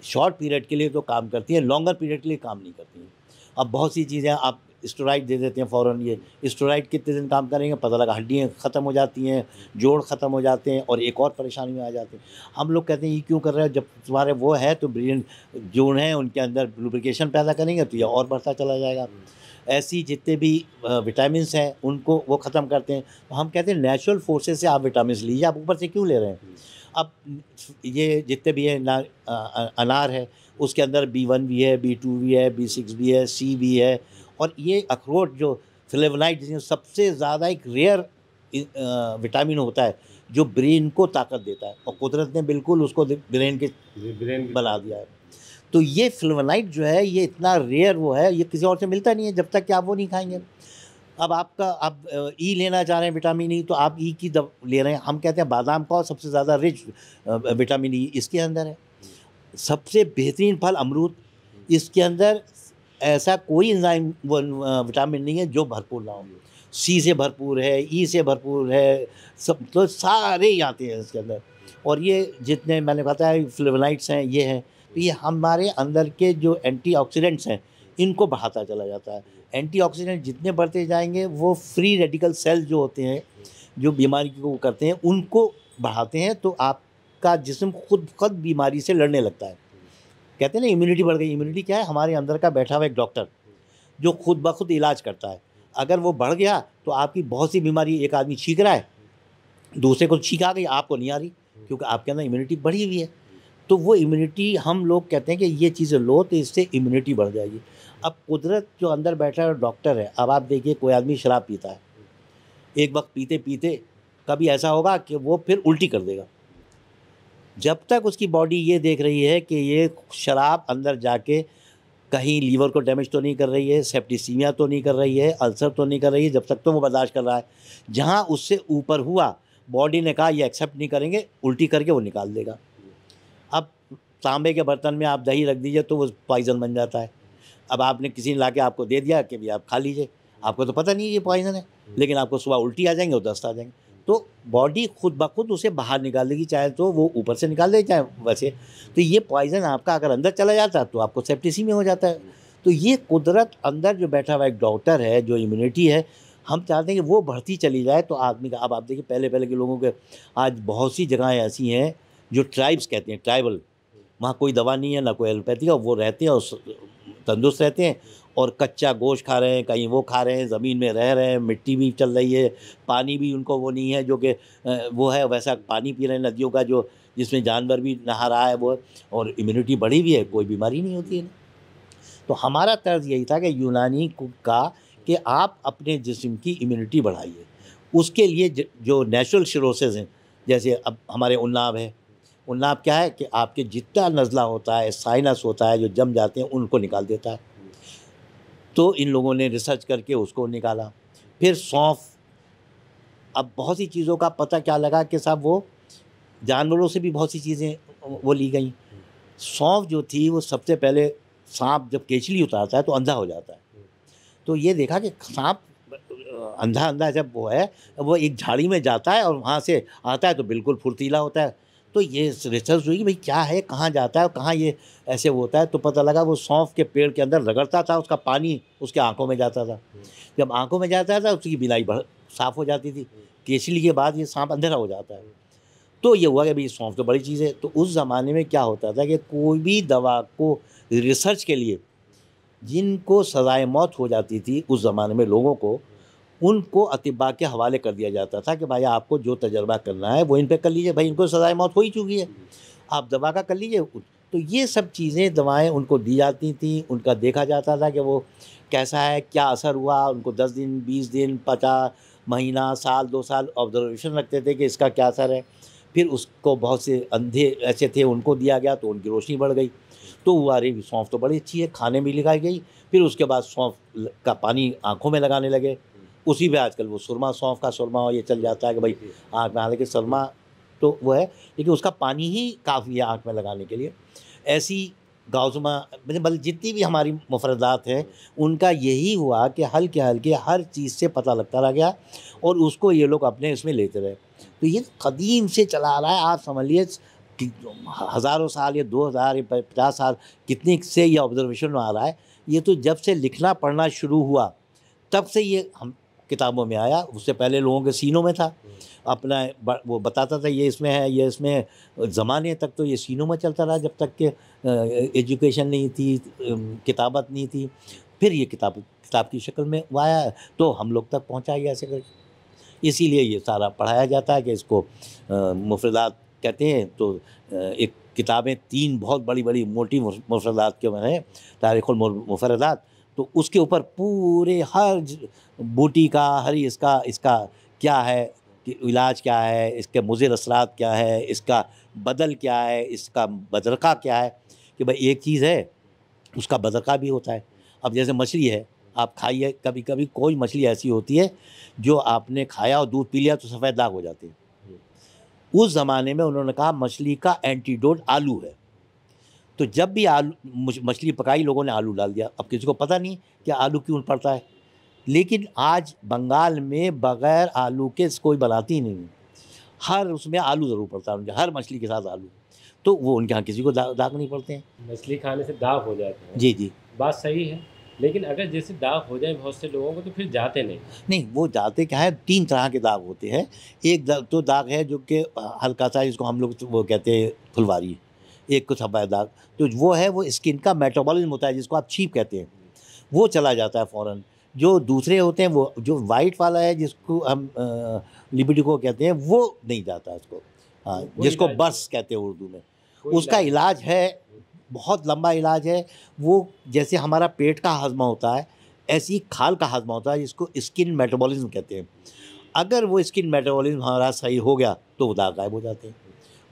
शॉर्ट पीरियड के लिए तो काम करती है, लॉन्गर पीरियड के लिए काम नहीं करती हैं। अब बहुत सी चीज़ें आप स्टेरॉइड दे देते हैं फ़ौरन, ये स्टेरॉइड कितने दिन काम करेंगे पता लगा हड्डियाँ ख़त्म हो जाती हैं, जोड़ ख़त्म हो जाते हैं और एक और परेशानी में आ जाते हैं। हम लोग कहते हैं ये क्यों कर रहे हैं, जब तुम्हारे वो है तो ब्रेन जोड़ हैं उनके अंदर लुब्रिकेशन पैदा करेंगे तो ये और बढ़ता चला जाएगा। ऐसी जितने भी विटामिन्स हैं उनको वो ख़त्म करते हैं। तो हम कहते हैं नेचुरल फोर्सेस से आप विटामिन्स लीजिए, आप ऊपर से क्यों ले रहे हैं। अब ये जितने भी है अनार है, उसके अंदर B1 भी है, B2 भी है, B6 भी है, C भी है। और ये अखरोट जो फ्लेवोनाइड, जिसमें सबसे ज़्यादा एक रेयर विटामिन होता है जो ब्रेन को ताकत देता है, और कुदरत ने बिल्कुल उसको ब्रेन के बना दिया है। तो ये फ्लेवोनाइड जो है ये इतना रेयर वो है, ये किसी और से मिलता नहीं है जब तक कि आप वो नहीं खाएंगे। अब आप ई लेना चाह रहे हैं, विटामिन ई, तो आप ई की ले रहे हैं। हम कहते हैं बादाम का सबसे ज़्यादा रिच विटामिन ई इसके अंदर है। सबसे बेहतरीन फल अमरूद, इसके अंदर ऐसा कोई एंजाइम विटामिन नहीं है जो भरपूर ना हो। सी से भरपूर है, ई से भरपूर है, सब तो सारे ही आते हैं इसके अंदर। और ये जितने मैंने बताया फ्लेवोनाइड्स हैं ये हैं, तो ये हमारे अंदर के जो एंटीऑक्सीडेंट्स हैं इनको बढ़ाता चला जाता है। एंटीऑक्सीडेंट जितने बढ़ते जाएंगे वो फ्री रेडिकल सेल जो होते हैं जो बीमारी को करते हैं उनको बढ़ाते हैं, तो आपका जिस्म खुद बीमारी से लड़ने लगता है। कहते हैं ना इम्यूनिटी बढ़ गई। इम्यूनिटी क्या है? हमारे अंदर का बैठा हुआ एक डॉक्टर जो खुद ब खुद इलाज करता है। अगर वो बढ़ गया तो आपकी बहुत सी बीमारी, एक आदमी छींक रहा है, दूसरे को छींक आ गई, आपको नहीं आ रही, क्योंकि आपके अंदर इम्यूनिटी बढ़ी हुई है। तो वो इम्यूनिटी हम लोग कहते हैं कि ये चीज़ें लो तो इससे इम्यूनिटी बढ़ जाएगी। अब कुदरत जो अंदर बैठा है डॉक्टर है। अब आप देखिए कोई आदमी शराब पीता है, एक वक्त पीते पीते कभी ऐसा होगा कि वो फिर उल्टी कर देगा। जब तक उसकी बॉडी ये देख रही है कि ये शराब अंदर जाके कहीं लीवर को डैमेज तो नहीं कर रही है, सेप्टिसीमिया तो नहीं कर रही है, अल्सर तो नहीं कर रही है, जब तक तो वो बर्दाश्त कर रहा है। जहाँ उससे ऊपर हुआ, बॉडी ने कहा ये एक्सेप्ट नहीं करेंगे, उल्टी करके वो निकाल देगा। अब तांबे के बर्तन में आप दही रख दीजिए तो वो पॉइज़न बन जाता है। अब आपने किसी ने ला के आपको दे दिया कि भाई आप खा लीजिए, आपको तो पता नहीं ये पॉइज़न है, लेकिन आपको सुबह उल्टी आ जाएंगे और दस्त आ जाएंगे। तो बॉडी खुद ब खुद उसे बाहर निकाल देगी, चाहे तो वो ऊपर से निकाल दे चाहे वैसे। तो ये पॉइज़न आपका अगर अंदर चला जाता है तो आपको सेप्टिसीमिया हो जाता है। तो ये कुदरत अंदर जो बैठा हुआ एक डॉक्टर है, जो इम्यूनिटी है, हम चाहते हैं कि वो बढ़ती चली जाए तो आदमी का। अब आप देखिए पहले के लोगों के, आज बहुत सी जगहें ऐसी हैं जो ट्राइब्स कहते हैं, ट्राइबल, वहाँ कोई दवा नहीं है ना कोई एलोपैथी का, वो रहते हैं और तंदुरुस्त रहते हैं और कच्चा गोश्त खा रहे हैं, कहीं वो खा रहे हैं, ज़मीन में रह रहे हैं, मिट्टी भी चल रही है, पानी भी उनको वो नहीं है जो कि वो है, वैसा पानी पी रहे हैं नदियों का जो जिसमें जानवर भी नहा रहा है वो, और इम्यूनिटी बढ़ी हुई है, कोई बीमारी नहीं होती है ना। तो हमारा तर्ज यही था कि यूनानी का कि आप अपने जिस्म की इम्यूनिटी बढ़ाइए। उसके लिए जो नेचुरल सिरोसिस हैं, जैसे अब हमारे उन्नाब है, उन्नाब क्या है कि आपके जितना नज़ला होता है, साइनस होता है, जो जम जाते हैं उनको निकाल देता है। तो इन लोगों ने रिसर्च करके उसको निकाला। फिर सौंफ, अब बहुत सी चीज़ों का पता क्या लगा कि साहब वो जानवरों से भी बहुत सी चीज़ें वो ली गई। सौंफ जो थी वो सबसे पहले, सांप जब केचली उतारता है तो अंधा हो जाता है। तो ये देखा कि सांप अंधा जब वो है, वो एक झाड़ी में जाता है और वहाँ से आता है तो बिल्कुल फुर्तीला होता है। तो ये रिसर्च हुई कि भाई क्या है, कहाँ जाता है, कहाँ ये ऐसे होता है। तो पता लगा वो सौंफ के पेड़ के अंदर रगड़ता था, उसका पानी उसके आंखों में जाता था। जब आंखों में जाता था उसकी बिनाई साफ़ हो जाती थी। केचली के बाद ये सांप अंधेरा हो जाता है। तो ये हुआ कि भाई सौंफ तो बड़ी चीज़ है। तो उस ज़माने में क्या होता था कि कोई भी दवा को रिसर्च के लिए जिनको सज़ाए मौत हो जाती थी उस ज़माने में लोगों को, उनको अतिबा के हवाले कर दिया जाता था कि भाई आपको जो तजर्बा करना है वो इन पे कर लीजिए, भाई इनको सज़ाए मौत हो ही चुकी है, आप दवा का कर लीजिए। तो ये सब चीज़ें, दवाएं उनको दी जाती थी, उनका देखा जाता था कि वो कैसा है, क्या असर हुआ। उनको 10 दिन, 20 दिन, 50 महीना, साल, 2 साल ऑब्जर्वेशन रखते थे कि इसका क्या असर है। फिर उसको बहुत से अंधे ऐसे थे उनको दिया गया तो उनकी रोशनी बढ़ गई। तो हुआ अरे सौंफ तो बड़ी अच्छी है, खाने में लगाई गई। फिर उसके बाद सौंफ का पानी आँखों में लगाने लगे। उसी पे आजकल वो सुरमा, सौंफ का सुरमा ये चल जाता है कि भाई आँख में, हालांकि सुरमा तो वो है लेकिन उसका पानी ही काफ़ी है आँख में लगाने के लिए। ऐसी गाउज़मा मतलब जितनी भी हमारी मुफरदात हैं उनका यही हुआ कि हल्के हल्के हर चीज़ से पता लगता रह गया और उसको ये लोग अपने इसमें लेते रहे। तो ये कदीम से चला आ रहा है। आप समझ लिए हज़ारों साल या 2000 या 50 साल कितने से ये ऑब्जर्वेशन में आ रहा है। ये तो जब से लिखना पढ़ना शुरू हुआ तब से ये हम किताबों में आया। उससे पहले लोगों के सीनों में था, अपना वो बताता था ये इसमें है, ये इसमें। ज़माने तक तो ये सीनों में चलता रहा जब तक कि एजुकेशन नहीं थी, किताबत नहीं थी। फिर ये किताब की शक्ल में वो आया तो हम लोग तक पहुँचा गया ऐसे करके। इसीलिए ये सारा पढ़ाया जाता है कि इसको मुफरदात कहते हैं तो एक किताबें 3 बहुत बड़ी-बड़ी मोटी मुफर्रदात के बने हैं, तारीख़ुल मुफर्रदात, तो उसके ऊपर पूरे हर बूटी का, हर इसका क्या है कि इलाज क्या है, इसके मुज़िर असरात क्या है, इसका बदल क्या है, इसका बदरका क्या है, कि भाई एक चीज़ है, उसका बदरका भी होता है। अब जैसे मछली है, आप खाइए, कभी-कभी कोई मछली ऐसी होती है, जो आपने खाया और दूध पी लिया तो सफ़ेद दाग हो जाते हैं। उस ज़माने में उन्होंने कहा मछली का एंटीडोट आलू है। तो जब भी मछली पकाई, लोगों ने आलू डाल दिया। अब किसी को पता नहीं कि आलू क्यों पड़ता है, लेकिन आज बंगाल में बग़ैर आलू के कोई बनाती ही नहीं। हर उसमें आलू ज़रूर पड़ता है उनके, हर मछली के साथ आलू। तो वो उनके यहाँ किसी को दाग नहीं पड़ते हैं। मछली खाने से दाग हो जाते हैं। जी, जी। बात सही है, लेकिन अगर जैसे दाग हो जाए बहुत से लोगों को तो फिर जाते नहीं। नहीं, वो जाते क्या है, 3 तरह के दाग होते हैं। एक तो दाग है जो कि हल्का-सा, जिसको हम लोग वो कहते हैं फुलवारी, एक को सफ़ेद दाग, तो वो है, वो स्किन का मेटाबॉलिज़्म होता है, जिसको आप छींक कहते हैं, वो चला जाता है फ़ौरन। जो दूसरे होते हैं, वो जो वाइट वाला है, जिसको हम लिबिडो कहते हैं, वो नहीं जाता उसको। हाँ, जिसको बर्स कहते हैं उर्दू में। उसका इलाज है, बहुत लंबा इलाज है। वो जैसे हमारा पेट का हज़मा होता है, ऐसे ही खाल का हज़मा होता है, जिसको स्किन मेटाबॉलिज़्म कहते हैं। अगर वो स्किन मेटाबॉलिज़्म हमारा सही हो गया, तो वो दाग गायब हो जाते हैं।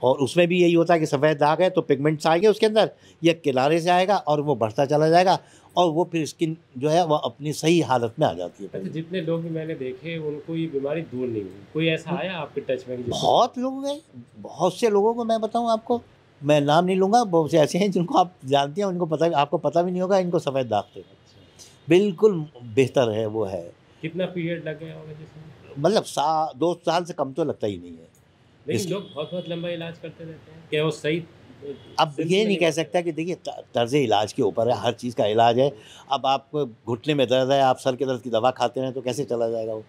और उसमें भी यही होता है कि सफ़ेद दाग है तो पिगमेंट्स आएँगे उसके अंदर, या किनारे से आएगा और वो बढ़ता चला जाएगा, और वो फिर स्किन जो है वो अपनी सही हालत में आ जाती है। अच्छा, जितने लोग भी मैंने देखे उनको ये बीमारी दूर नहीं हुई, कोई ऐसा आया आपके टच में? बहुत लोग हैं, बहुत से लोगों को मैं बताऊँ आपको, मैं नाम नहीं लूँगा, बहुत से ऐसे हैं जिनको आप जानते हैं, उनको आपको पता भी नहीं होगा इनको सफ़ेद दाग थे। बिल्कुल बेहतर है वो है। कितना पीरियड लग गया होगा जिसमें? मतलब 2 साल से कम तो लगता ही नहीं है। लेकिन लोग बहुत लंबा इलाज करते रहते हैं, क्या वो सही? अब ये नहीं कह सकता कि देखिए तर्ज़ इलाज के ऊपर है, हर चीज़ का इलाज है। अब आपको घुटने में दर्द है, आप सर के दर्द की दवा खाते रहें तो कैसे चला जाएगा वो?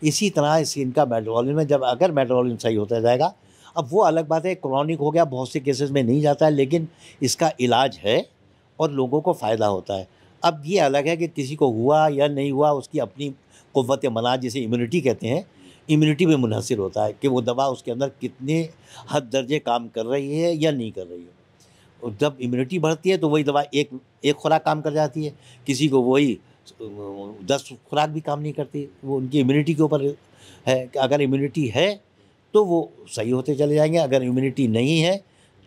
इसी तरह स्किन का मेटाबॉलिज़्म है, जब अगर मेटाबॉलिज़्म सही होता जाएगा, अब वो अलग बात है, क्रॉनिक हो गया, बहुत से केसेस में नहीं जाता है, लेकिन इसका इलाज है और लोगों को फ़ायदा होता है। अब ये अलग है कि किसी को हुआ या नहीं हुआ, उसकी अपनी क़ुव्वत मनात, जिसे इम्यूनिटी कहते हैं, इम्यूनिटी पे मुनहसिर होता है कि वो दवा उसके अंदर कितने हद दर्जे काम कर रही है या नहीं कर रही है। और जब इम्यूनिटी बढ़ती है तो वही दवा एक खुराक काम कर जाती है, किसी को वही 10 खुराक भी काम नहीं करती। वो उनकी इम्यूनिटी के ऊपर है कि अगर इम्यूनिटी है तो वो सही होते चले जाएंगे, अगर इम्यूनिटी नहीं है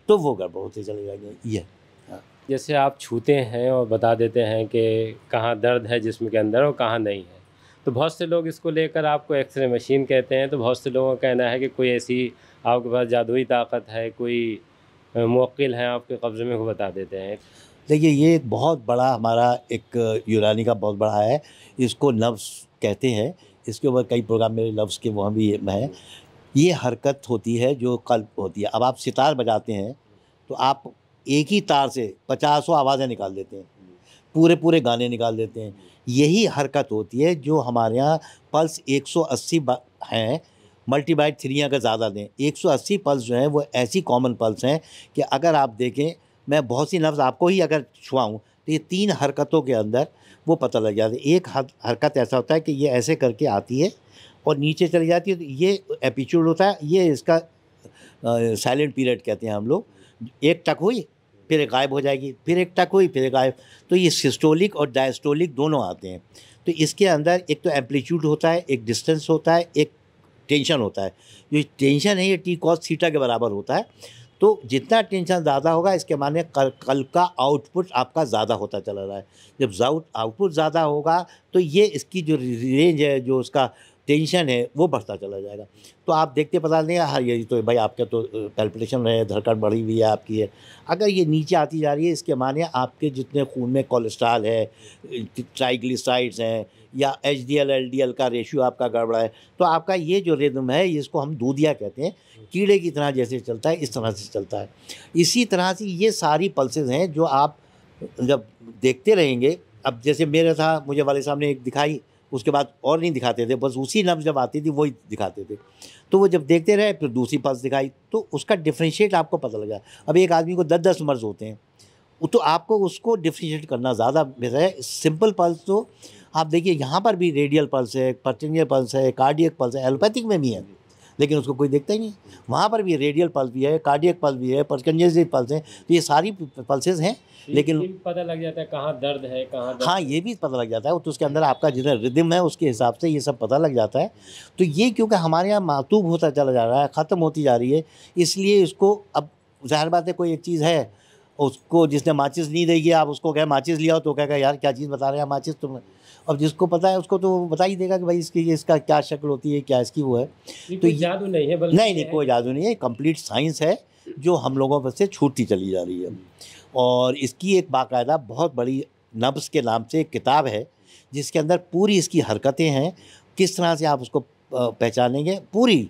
तो वो गड़बड़ होते चले जाएंगे। ये हाँ। जैसे आप छूते हैं और बता देते हैं कि कहाँ दर्द है जिस्म के अंदर और कहाँ नहीं है, तो बहुत से लोग इसको लेकर आपको एक्सरे मशीन कहते हैं, तो बहुत से लोगों का कहना है कि कोई ऐसी आपके पास जादुई ताकत है, कोई मुवक्किल है आपके कब्ज़े में, वो बता देते हैं। देखिए, ये एक बहुत बड़ा हमारा एक यूनानी का बहुत बड़ा है, इसको नफ्स कहते हैं। इसके ऊपर कई प्रोग्राम मेरे नफ्स के वहाँ भी हैं। ये हरकत होती है जो कल्ब होती है। अब आप सितार बजाते हैं तो आप एक ही तार से 50 आवाज़ें निकाल देते हैं, पूरे गाने निकाल देते हैं। यही हरकत होती है जो हमारे यहाँ पल्स 180 हैं, मल्टीबाइट 3 अगर ज़्यादा दें, 180 पल्स जो हैं वो ऐसी कॉमन पल्स हैं कि अगर आप देखें, मैं बहुत सी लफ्ज़ आपको ही अगर छुआऊँ तो ये 3 हरकतों के अंदर वो पता लग जाता है। एक हरकत ऐसा होता है कि ये ऐसे करके आती है और नीचे चली जाती है, तो ये एपिट्यूड होता है, ये इसका साइलेंट पीरियड कहते हैं हम लोग। एक टक हुई फिर गायब हो जाएगी, फिर एक टक हुई फिर गायब। तो ये सिस्टोलिक और डायस्टोलिक दोनों आते हैं। तो इसके अंदर एक तो एम्पलीट्यूड होता है, एक डिस्टेंस होता है, एक टेंशन होता है। जो टेंशन है ये टी कॉस थीटा के बराबर होता है। तो जितना टेंशन ज़्यादा होगा, इसके माने कल का आउटपुट आपका ज़्यादा होता चला रहा है। जब आउटपुट ज़्यादा होगा तो ये इसकी जो रेंज है, जो उसका टेंशन है, वो बढ़ता चला जाएगा। तो आप देखते पता नहीं, हाँ ये तो भाई आपका तो पैल्पिटेशन है, धड़कन बढ़ी हुई है आपकी है। अगर ये नीचे आती जा रही है, इसके माने आपके जितने खून में कोलेस्ट्रॉल है, ट्राइग्लिसराइड्स हैं, या एचडीएल एलडीएल का रेशियो आपका गड़बड़ा है, तो आपका ये जो रिदम है, इसको हम दूधिया कहते हैं, कीड़े की तरह जैसे चलता है, इस तरह से चलता है। इसी तरह से ये सारी पल्सेस हैं जो आप जब देखते रहेंगे। अब जैसे मेरा था, मुझे वाले साहब ने एक दिखाई, उसके बाद और नहीं दिखाते थे, बस उसी नब्ज़ जब आती थी वही दिखाते थे। तो वो जब देखते रहे फिर दूसरी पल्स दिखाई, तो उसका डिफ्रेंशिएट आपको पता लगा। अब एक आदमी को 10-10 मर्ज़ होते हैं, तो आपको उसको डिफ्रेंशिएट करना ज़्यादा बेहतर है। सिंपल पल्स तो आप देखिए, यहाँ पर भी रेडियल पल्स है, पर्टिकुलर पल्स है, कार्डियक पल्स है, एलोपैथिक में भी है, लेकिन उसको कोई देखता ही नहीं। वहाँ पर भी रेडियल पल्स भी है, कार्डियक पल्स भी है, परकंजेसिव पल्स है, तो ये सारी पल्सेस हैं। लेकिन पता लग जाता है कहाँ दर्द है, कहाँ दर्द हाँ, है। ये भी पता लग जाता है, तो उसके अंदर आपका जितना रिदम है उसके हिसाब से ये सब पता लग जाता है। तो ये क्योंकि हमारे यहाँ मातूब होता चला जा रहा है, ख़त्म होती जा रही है, इसलिए इसको अब ज़ाहिर बात है कोई एक चीज़ है, उसको जिसने माचिस नहीं देगी आप उसको कहे माचिस ले आओ तो कहेगा यार क्या चीज़ बता रहे हैं माचिस तुम। अब जिसको पता है उसको तो बता ही देगा कि भाई इसका क्या शक्ल होती है, क्या इसकी वो है। ये तो कोई ये जादू नहीं है, बल्कि नहीं ये नहीं है कोई जादू नहीं है, कंप्लीट साइंस है जो हम लोगों पर से छूटती चली जा रही है। और इसकी एक बाकायदा बहुत बड़ी नब्ज़ के नाम से एक किताब है जिसके अंदर पूरी इसकी हरकतें हैं, किस तरह से आप उसको पहचानेंगे, पूरी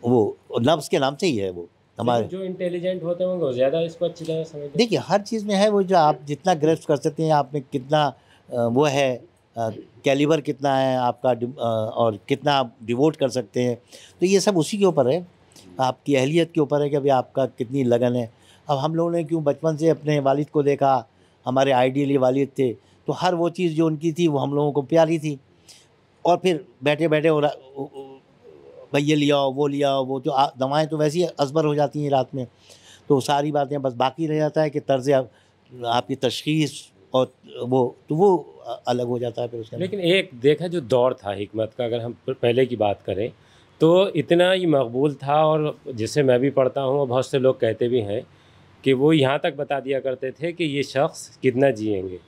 वो नब्ज़ के नाम से ही है वो हमारे। लेकिन जो इंटेलिजेंट होते होंगे वो ज़्यादा इसको अच्छी तरह समझते हैं। देखिए हर चीज़ में है वो, जो आप जितना ग्रेस्प कर सकते हैं, आप में कितना वो है, कैलिबर कितना है आपका, और कितना आप डिवोट कर सकते हैं, तो ये सब उसी के ऊपर है, आपकी अहलियत के ऊपर है कि भाई आपका कितनी लगन है। अब हम लोगों ने क्यों बचपन से अपने वालिद को देखा, हमारे आइडियली वालिद थे, तो हर वो चीज़ जो उनकी थी वो हम लोगों को प्यारी थी। और फिर बैठे बैठे भाई ये लिया वो लिया वो, जो दवाएँ तो वैसे ही असबर हो जाती हैं रात में, तो सारी बातें बस बाकी रह जाता है कि तर्ज़ आपकी तशख़ीस और वो अलग हो जाता है फिर उसके अंदर। लेकिन एक देखा जो दौर था हिकमत का, अगर हम पहले की बात करें तो इतना ही मकबूल था, और जिसे मैं भी पढ़ता हूँ और बहुत से लोग कहते भी हैं कि वो यहाँ तक बता दिया करते थे कि ये शख्स कितना जिएंगे।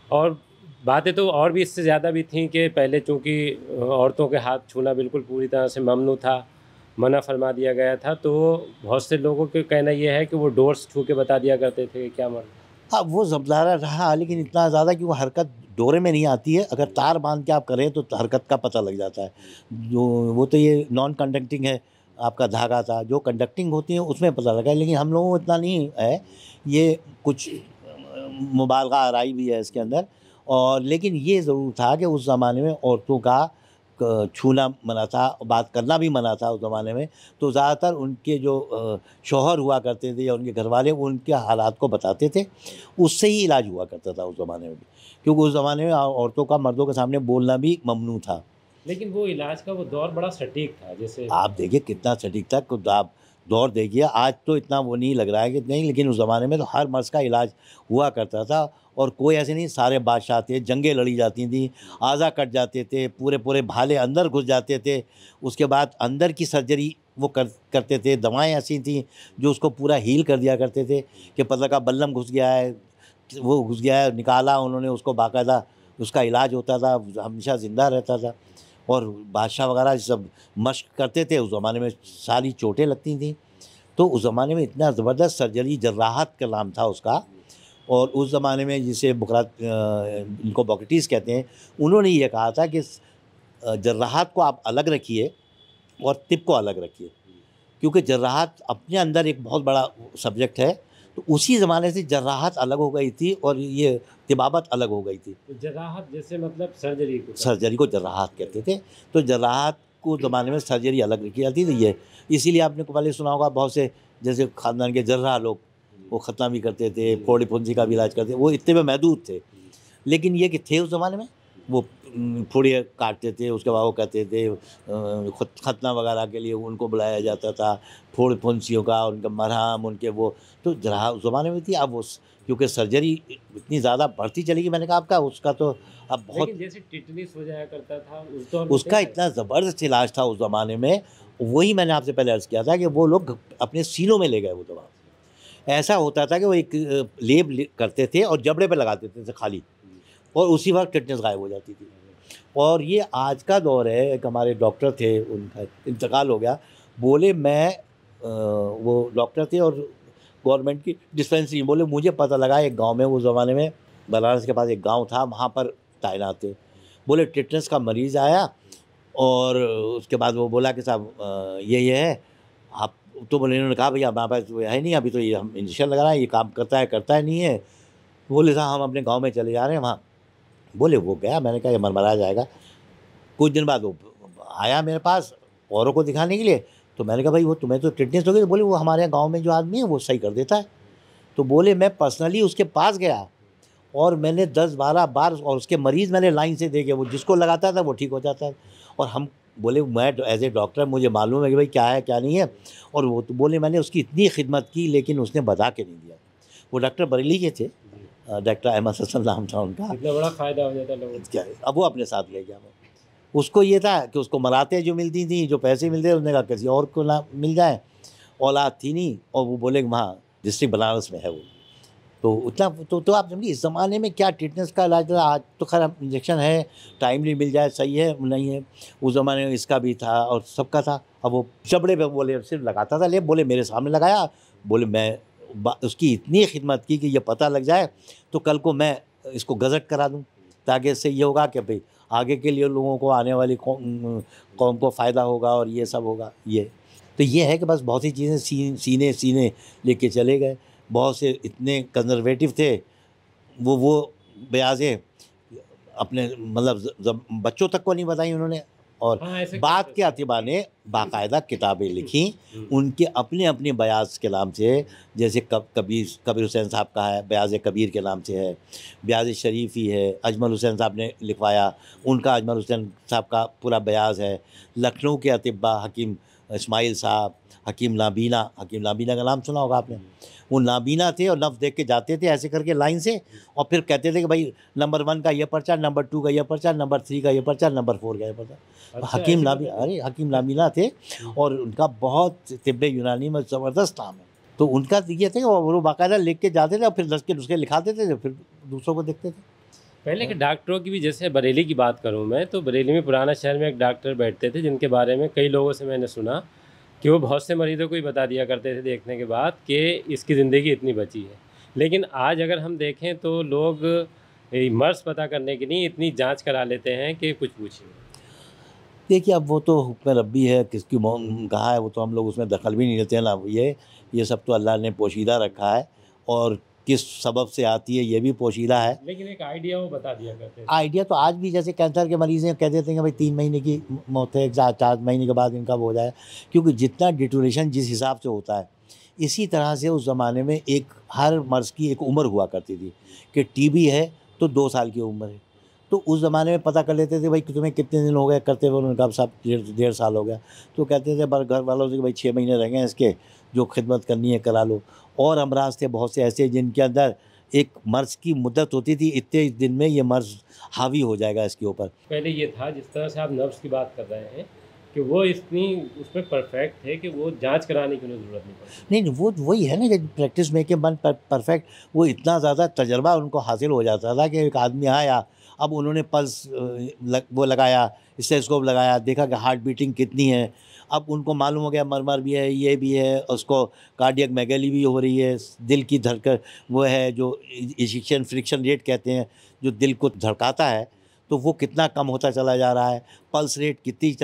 और बातें तो और भी इससे ज़्यादा भी थीं कि पहले चूँकि औरतों के हाथ छूना बिल्कुल पूरी तरह से ममनू था, मना फरमा दिया गया था, तो बहुत से लोगों का कहना ये है कि वो डोर्स छू के बता दिया करते थे कि क्या मर्द। हाँ, वो ज़मज़ारा रहा, लेकिन इतना ज़्यादा कि वो हरकत डोरे में नहीं आती है, अगर तार बांध के आप करें तो हरकत का पता लग जाता है। जो वो तो ये नॉन कंडक्टिंग है, आपका धागा था, जो कंडक्टिंग होती है उसमें पता लगा, लेकिन हम लोगों को इतना नहीं है, ये कुछ मुबालगा आराई भी है इसके अंदर। और लेकिन ये ज़रूर था कि उस ज़माने में औरतों का छूना मना था, बात करना भी मना था उस ज़माने में, तो ज़्यादातर उनके जो शौहर हुआ करते थे या उनके घर वाले उनके हालात को बताते थे, उससे ही इलाज हुआ करता था उस ज़माने में भी, क्योंकि उस ज़माने में औरतों का मर्दों के सामने बोलना भी ममनू था। लेकिन वो इलाज का वो दौर बड़ा सटीक था, जैसे आप देखिए कितना सटीक था, खुद आप दौर देखिए, आज तो इतना वो नहीं लग रहा है कि नहीं, लेकिन उस ज़माने में तो हर मर्ज़ का इलाज हुआ करता था, और कोई ऐसे नहीं, सारे बादशाह थे, जंगें लड़ी जाती थी, आज़ा कट जाते थे, पूरे पूरे भाले अंदर घुस जाते थे, उसके बाद अंदर की सर्जरी वो करते थे, दवाएँ ऐसी थीं जो उसको पूरा हील कर दिया करते थे कि पता लगा बल्लम घुस गया है, वो घुस गया है, निकाला उन्होंने उसको, बाकायदा उसका इलाज होता था, हमेशा ज़िंदा रहता था। और बादशाह वगैरह सब मश्क करते थे, उस ज़माने में सारी चोटें लगती थीं, तो उस ज़माने में इतना ज़बरदस्त सर्जरी, जर्राहत का नाम था उसका। और उस ज़माने में जिसे इनको बोक्रेटिस कहते हैं, उन्होंने ये कहा था कि जर्राहत को आप अलग रखिए और तिब को अलग रखिए, क्योंकि जर्राहत अपने अंदर एक बहुत बड़ा सब्जेक्ट है, तो उसी ज़माने से जर्राहत अलग हो गई थी और ये तिबाबत अलग हो गई थी। तो जराहत जैसे मतलब सर्जरी को जर्राहत कहते थे, तो जर्राहत को ज़माने में सर्जरी अलग रखी जाती थी। ये इसीलिए आपने पहले सुना होगा, बहुत से जैसे ख़ानदान के जर्राह लोग वो ख़त्म भी करते थे, फोड़ी फुंसी का भी इलाज करते, वो इतने में महदूद थे। लेकिन ये कि थे उस ज़माने में, वो फोड़ियाँ काटते थे, उसके बाद वो कहते थे खतना वगैरह के लिए उनको बुलाया जाता था, फोड़ फुंसियों का, उनका मरहम, उनके वो, तो जरा उस ज़माने में थी। अब वो क्योंकि सर्जरी इतनी ज़्यादा बढ़ती चली गई, मैंने कहा आपका उसका तो अब बहुत, लेकिन जैसे टिटनिस हो जाया करता था उस दौर में उसका थे। इतना ज़बरदस्त इलाज था उस ज़माने में। वही मैंने आपसे पहले अर्ज़ किया था कि वो लोग अपने सीनों में ले गए वो दवा। ऐसा होता था कि वो एक लेप करते थे और जबड़े पे लगा देते थे खाली, और उसी वक्त टिटनेस गायब हो जाती थी। और ये आज का दौर है। एक हमारे डॉक्टर थे, उनका इंतकाल हो गया, बोले मैं वो डॉक्टर थे और गवर्नमेंट की डिस्पेंसरी, बोले मुझे पता लगा एक गांव में, उस ज़माने में बनारस के पास एक गांव था, वहाँ पर तैनात थे, बोले टिटनेस का मरीज़ आया, और उसके बाद वो बोला कि साहब ये है आप, तो बोले, इन्होंने कहा भैया हमारे पास है नहीं, अभी तो ये हम इंजेक्शन लगा रहे हैं, ये काम करता है नहीं है। बोले साहब हम अपने गाँव में चले जा रहे हैं वहाँ। बोले वो गया, मैंने कहा ये मरमरा जाएगा। कुछ दिन बाद वो आया मेरे पास औरों को दिखाने के लिए, तो मैंने कहा भाई वो तुम्हें तो टिटनेस हो गई। तो बोले वो हमारे यहाँ गाँव में जो आदमी है वो सही कर देता है। तो बोले मैं पर्सनली उसके पास गया और मैंने 10-12 बार, और उसके मरीज़ मैंने लाइन से देखे, वो जिसको लगाता था वो ठीक हो जाता है। और हम बोले मैं एज ए डॉक्टर मुझे मालूम है कि भाई क्या है क्या नहीं है। और वो तो बोले मैंने उसकी इतनी खिदमत की लेकिन उसने बता के नहीं दिया। वो डॉक्टर बरेली के थे, डॉक्टर अहमद हसन नाम था उनका। कितना बड़ा फ़ायदा हो जाता लोगों को। क्या अब वो अपने साथ ले गया। वो उसको ये था कि उसको मराते जो मिलती थी, जो पैसे मिलते उसने कहा किसी और को ना मिल जाए, औलाद थी नहीं। और वो बोले कि वहाँ डिस्ट्रिक्ट बनारस में है वो। तो उतना तो आप समझिए इस ज़माने में क्या टिटनेस का इलाज था। आज तो खैर इंजेक्शन है, टाइमली मिल जाए सही है, नहीं है। उस ज़माने में इसका भी था और सबका था। अब वो चबड़े पे बोले सिर्फ लगाता था, ले बोले मेरे सामने लगाया। बोले मैं उसकी इतनी खिदमत की कि ये पता लग जाए तो कल को मैं इसको गज़ट करा दूँ, ताकि इससे ये होगा कि भाई आगे के लिए लोगों को, आने वाली कौम को फ़ायदा होगा और ये सब होगा। ये तो ये है कि बस बहुत सी चीज़ें सीने लेके चले गए। बहुत से इतने कंजर्वेटिव थे वो ब्याज़ें अपने मतलब बच्चों तक को नहीं बताई उन्होंने। और हाँ, ऐसे बात के अतिबा ने बाकायदा किताबें लिखी उनके अपने अपने बयाज़ के नाम से। जैसे कबीर हुसैन साहब का है, बयाज़ कबीर के नाम से है। बयाज़ शरीफ़ी है, अजमल हुसैन साहब ने लिखवाया, उनका अजमल हुसैन साहब का पूरा बयाज़ है। लखनऊ के अतिबा हकीम इस्माइल साहब, हकीम नाबीना का नाम सुना होगा आपने। वो नाबीना थे और लफ्ज़ देख के जाते थे ऐसे करके लाइन से, और फिर कहते थे कि भाई नंबर 1 का ये पर्चा, नंबर 2 का ये पर्चा, नंबर 3 का ये पर्चा, नंबर 4 का ये पर्चा। अच्छा, ऐसे बताते थे? अरे हकीम नाबीना थे और उनका बहुत तिब्ब यूनानी में ज़बरदस्त नाम है। तो उनका ये थे और वो बाकायदा लिख के जाते थे और फिर नुस्खे लिखाते थे, फिर दूसरों को देखते थे। पहले के डॉक्टरों की भी, जैसे बरेली की बात करूं मैं, तो बरेली में पुराना शहर में एक डॉक्टर बैठते थे जिनके बारे में कई लोगों से मैंने सुना कि वो बहुत से मरीज़ों को ही बता दिया करते थे देखने के बाद कि इसकी ज़िंदगी इतनी बची है। लेकिन आज अगर हम देखें तो लोग मर्स पता करने के लिए इतनी जांच करा लेते हैं कि कुछ पूछिए। देखिए अब वो तो हुक्म रब्बी है, किसकी कहाँ है वो तो हम लोग उसमें दखल भी नहीं लेते हैं ना। ये सब तो अल्लाह ने पोशीदा रखा है और किस सबब से आती है ये भी पोशीदा है। लेकिन एक आइडिया वो बता दिया करते थे। आइडिया तो आज भी जैसे कैंसर के मरीज़ हैं कह देते हैं कि भाई 3 महीने की मौत है, 4 महीने के बाद इनका वो हो जाए। क्योंकि जितना डिटोरेशन जिस हिसाब से होता है, इसी तरह से उस ज़माने में एक हर मर्ज़ की एक उम्र हुआ करती थी कि टीबी है तो 2 साल की उम्र है। तो उस ज़माने में पता कर लेते थे भाई कि तुम्हें कितने दिन हो गए करते हुए। उन्होंने कहा साहब 1.5 साल हो गया। तो कहते थे घर वालों से कि भाई 6 महीने रह गए हैं इसके, जो खिदमत करनी है करा लो। और अमराज थे बहुत से ऐसे जिनके अंदर एक मर्ज़ की मुद्दत होती थी, इतने दिन में ये मर्ज़ हावी हो जाएगा इसके ऊपर। पहले ये था, जिस तरह से आप नर्व्स की बात कर रहे हैं, कि वो इतनी उसमें परफेक्ट थे कि वो जांच कराने की उन्हें ज़रूरत नहीं पड़ती। नहीं, वो वही है ना कि प्रैक्टिस में के मन परफेक्ट, वो इतना ज़्यादा तजर्बा उनको हासिल हो जाता था कि एक आदमी आया, अब उन्होंने पल्स वो लगाया, स्टेथोस्कोप लगाया, देखा कि हार्ट बीटिंग कितनी है। अब उनको मालूम हो गया मरमर भी है, ये भी है, उसको कार्डियक मैगेली भी हो रही है, दिल की धड़कन वो है जो इजेक्शन फ्रिक्शन रेट कहते हैं, जो दिल को धड़काता है, तो वो कितना कम होता चला जा रहा है। पल्स रेट कितनी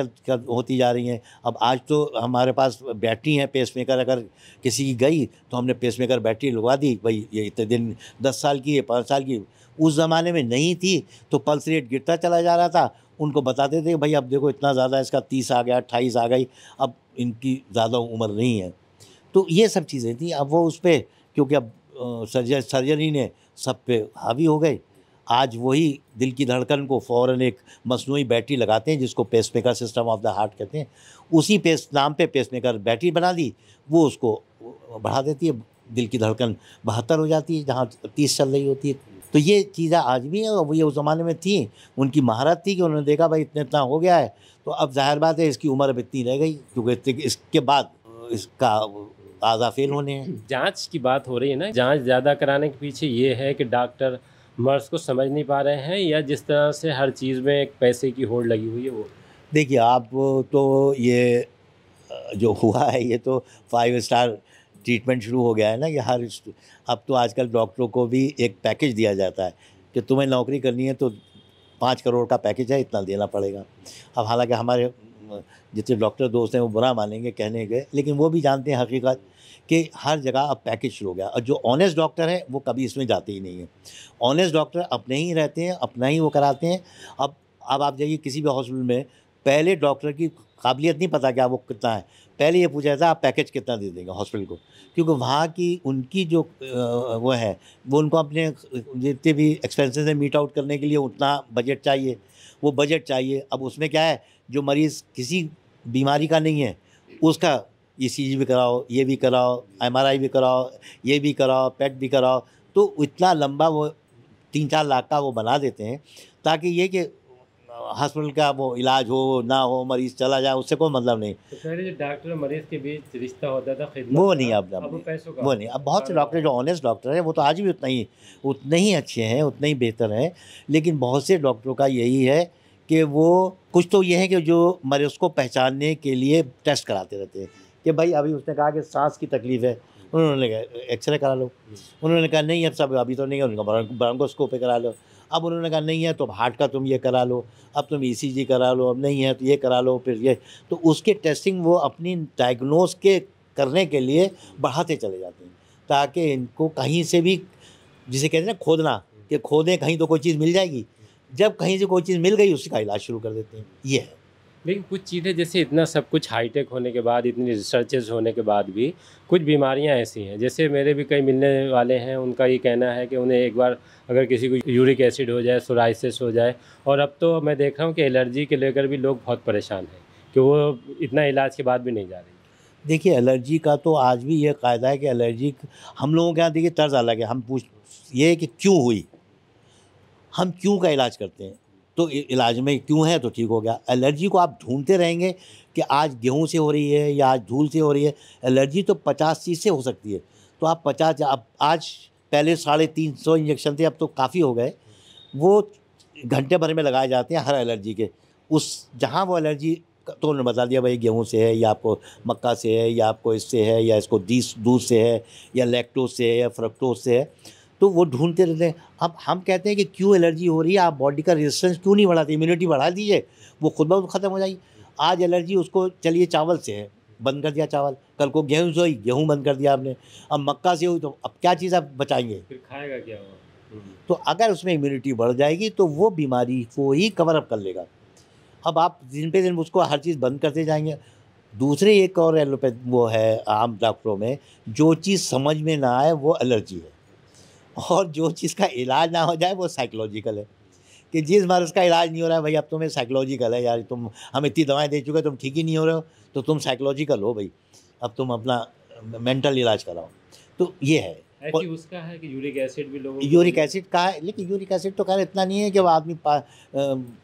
होती जा रही है। अब आज तो हमारे पास बैटरी है, पेसमेकर अगर किसी की गई तो हमने पेसमेकर बैटरी लगवा दी, भाई ये इतने दिन 10 साल की है, 5 साल की। उस ज़माने में नहीं थी तो पल्स रेट गिरता चला जा रहा था। उनको बताते थे भाई अब देखो इतना ज़्यादा इसका 30 आ गया, 28 आ गई, अब इनकी ज़्यादा उम्र नहीं है। तो ये सब चीज़ें थी। अब वो उस पर क्योंकि अब सर्जरी ने सब पे हावी हो गए। आज वही दिल की धड़कन को फ़ौरन एक मसनूई बैटरी लगाते हैं जिसको pacemaker system of the heart कहते हैं। उसी नाम पे पेसमेकर बैटरी बना दी, वो उसको बढ़ा देती है, दिल की धड़कन 72 हो जाती है जहाँ 30 चल रही होती है। तो ये चीज़ें आज भी हैं और वो ये उस ज़माने में थी। उनकी महारत थी कि उन्होंने देखा भाई इतना हो गया है, तो अब ज़ाहिर बात है इसकी उम्र अब इतनी रह गई, क्योंकि इसके बाद इसका आज़ा फेल होने हैं। जांच की बात हो रही है ना, जांच ज़्यादा कराने के पीछे ये है कि डॉक्टर मर्ज़ को समझ नहीं पा रहे हैं, या जिस तरह से हर चीज़ में एक पैसे की होड़ लगी हुई है वो? देखिए आप तो ये जो हुआ है ये तो 5 स्टार ट्रीटमेंट शुरू हो गया है ना। ये अब तो आजकल डॉक्टरों को भी एक पैकेज दिया जाता है कि तुम्हें नौकरी करनी है तो 5 करोड़ का पैकेज है, इतना देना पड़ेगा। अब हालांकि हमारे जितने डॉक्टर दोस्त हैं वो बुरा मानेंगे कहने के, लेकिन वो भी जानते हैं हकीकत कि हर जगह अब पैकेज शुरू हो गया। और जो ऑनेस्ट डॉक्टर हैं वो कभी इसमें जाते ही नहीं हैं। ऑनेस्ट डॉक्टर अपने ही रहते हैं, अपना ही वो कराते हैं। अब आप जाइए किसी भी हॉस्पिटल में, पहले डॉक्टर की काबिलियत नहीं पता क्या वो कितना है, पहले ये पूछा जाता है आप पैकेज कितना दे देंगे हॉस्पिटल को। क्योंकि वहाँ की उनकी जो वो है, वो उनको अपने जितने भी एक्सपेंसेस हैं मीट आउट करने के लिए उतना बजट चाहिए। वो बजट चाहिए। अब उसमें क्या है, जो मरीज़ किसी बीमारी का नहीं है, उसका ईसीजी भी कराओ, ये भी कराओ, एमआरआई भी कराओ, ये भी कराओ, पेट भी कराओ, तो इतना लंबा वो 3-4 लाख का वो बना देते हैं, ताकि ये कि हॉस्पिटल का वो इलाज हो ना हो, मरीज़ चला जाए, उससे कोई मतलब नहीं। तो पहले जो डॉक्टर और मरीज के बीच रिश्ता होता था खिदमत वो का, नहीं, अब अब पैसों का वो हो नहीं। गया, अब बहुत से कारोबार डॉक्टर जो ऑनेस्ट डॉक्टर हैं, वो तो आज भी उतने ही अच्छे हैं, उतने ही बेहतर हैं। लेकिन बहुत से डॉक्टरों का यही है कि वो कुछ तो ये है कि जो मरीज़ को पहचानने के लिए टेस्ट कराते रहते हैं कि भाई अभी उसने कहा कि सांस की तकलीफ़ है, उन्होंने कहा एक्सरे करा लो, उन्होंने कहा नहीं अब सब अभी तो नहीं है, उन्होंने कहा ब्रोंकोस्कोपी करा लो, अब उन्होंने कहा नहीं है तो हार्ट का तुम ये करा लो, अब तुम ईसीजी करा लो, अब नहीं है तो ये करा लो, फिर ये, तो उसके टेस्टिंग वो अपनी डायग्नोस के करने के लिए बढ़ाते चले जाते हैं, ताकि इनको कहीं से भी, जिसे कहते हैं ना खोदना, कि खोदें कहीं तो कोई चीज़ मिल जाएगी, जब कहीं से कोई चीज़ मिल गई उसका इलाज शुरू कर देते हैं, ये है। लेकिन कुछ चीज़ें जैसे इतना सब कुछ हाईटेक होने के बाद, इतनी रिसर्चेज़ होने के बाद भी कुछ बीमारियां ऐसी हैं, जैसे मेरे भी कई मिलने वाले हैं, उनका ये कहना है कि उन्हें एक बार अगर किसी को यूरिक एसिड हो जाए, सोराइसिस हो जाए, और अब तो मैं देख रहा हूँ कि एलर्जी के लेकर भी लोग बहुत परेशान हैं कि वो इतना इलाज के बाद भी नहीं जा रही। देखिए एलर्जी का तो आज भी ये कायदा है कि एलर्जी, हम लोगों के यहाँ देखिए तर्ज अलग है, हम पूछ ये है कि क्यों हुई, हम क्यों का इलाज करते हैं, तो इलाज में क्यों है तो ठीक हो गया। एलर्जी को आप ढूंढते रहेंगे कि आज गेहूं से हो रही है या आज धूल से हो रही है, एलर्जी तो 50 चीज़ से हो सकती है। तो आप 50, अब आज पहले 350 इंजेक्शन थे, अब तो काफ़ी हो गए, वो घंटे भर में लगाए जाते हैं हर एलर्जी के। उस जहाँ वो एलर्जी, तो उन्होंने बता दिया भाई गेहूं से है या आपको मक्का से है या आपको इससे है या इसको दूध से है या लैक्टोज से है या फ्रक्टोज से है, तो वो ढूंढते रहते हैं। अब हम कहते हैं कि क्यों एलर्जी हो रही है, आप बॉडी का रेजिस्टेंस क्यों नहीं बढ़ाते, इम्यूनिटी बढ़ा दीजिए, वो खुद ब खुद ख़त्म हो जाएगी। आज एलर्जी उसको चलिए चावल से है, बंद कर दिया चावल, कल को गेहूं से हुई, गेहूं बंद कर दिया आपने, अब मक्का से हुई, तो अब क्या चीज़ आप बचाएंगे। फिर खाएगा क्या वो? तो अगर उसमें इम्यूनिटी बढ़ जाएगी तो वो बीमारी को ही कवर अप कर लेगा। अब आप दिन पे दिन उसको हर चीज़ बंद करते जाएंगे। दूसरे एक और एलोपैथ वो है आम डॉक्टरों में, जो चीज़ समझ में ना आए वो एलर्जी है, और जो चीज़ का इलाज ना हो जाए वो साइकोलॉजिकल है, कि जिस मर्ज़ का इलाज नहीं हो रहा है भाई, अब तुम्हें साइकोलॉजिकल है यार, तुम हम इतनी दवाएं दे चुके, तुम ठीक ही नहीं हो रहे हो, तो तुम साइकोलॉजिकल हो भाई, अब तुम अपना मेंटल इलाज कराओ। तो ये है। ऐसी उसका है कि यूरिक एसिड भी लोगों को यूरिक एसिड का है, लेकिन यूरिक एसिड तो खैर इतना नहीं है कि वो आदमी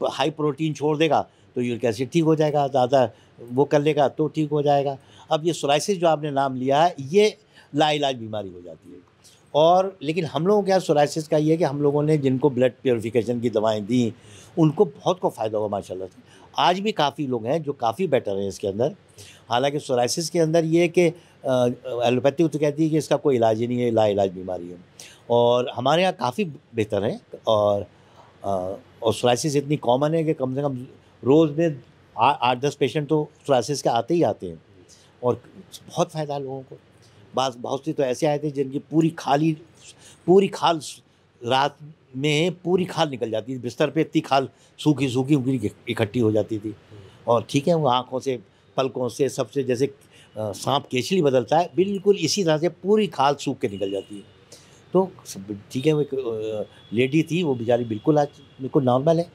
हाई प्रोटीन छोड़ देगा तो यूरिक एसिड ठीक हो जाएगा, ज़्यादा वो कर लेगा तो ठीक हो जाएगा। अब ये सोराइसिस जो आपने नाम लिया है, ये लाइलाज बीमारी हो जाती है। और लेकिन हम लोगों के यहाँ सोराइसिस का ये है कि हम लोगों ने जिनको ब्लड प्योरिफिकेशन की दवाएं दी, उनको बहुत को फ़ायदा हुआ माशाल्लाह से। आज भी काफ़ी लोग हैं जो काफ़ी बेटर हैं इसके अंदर। हालांकि सोराइसिस के अंदर ये है कि एलोपैथी तो कहती है कि इसका कोई इलाज ही नहीं है, लाइलाज बीमारी है, और हमारे यहाँ काफ़ी बेहतर है। और सोराइसिस इतनी कॉमन है कि कम से कम रोज़ में 8-10 पेशेंट तो सोराइसिस के आते ही आते हैं, और बहुत फ़ायदा है लोगों को। बहुत सी तो ऐसे आए थे जिनकी पूरी खाल रात में पूरी खाल निकल जाती थी, बिस्तर पे इतनी खाल सूखी सूखी उनकी इकट्ठी हो जाती थी, और ठीक है वो आँखों से, पलकों से, सबसे, जैसे सांप केचली बदलता है, बिल्कुल इसी तरह से पूरी खाल सूख के निकल जाती है। तो ठीक है, वो एक लेडी थी, वो बेचारी बिल्कुल आज बिल्कुल नॉर्मल है।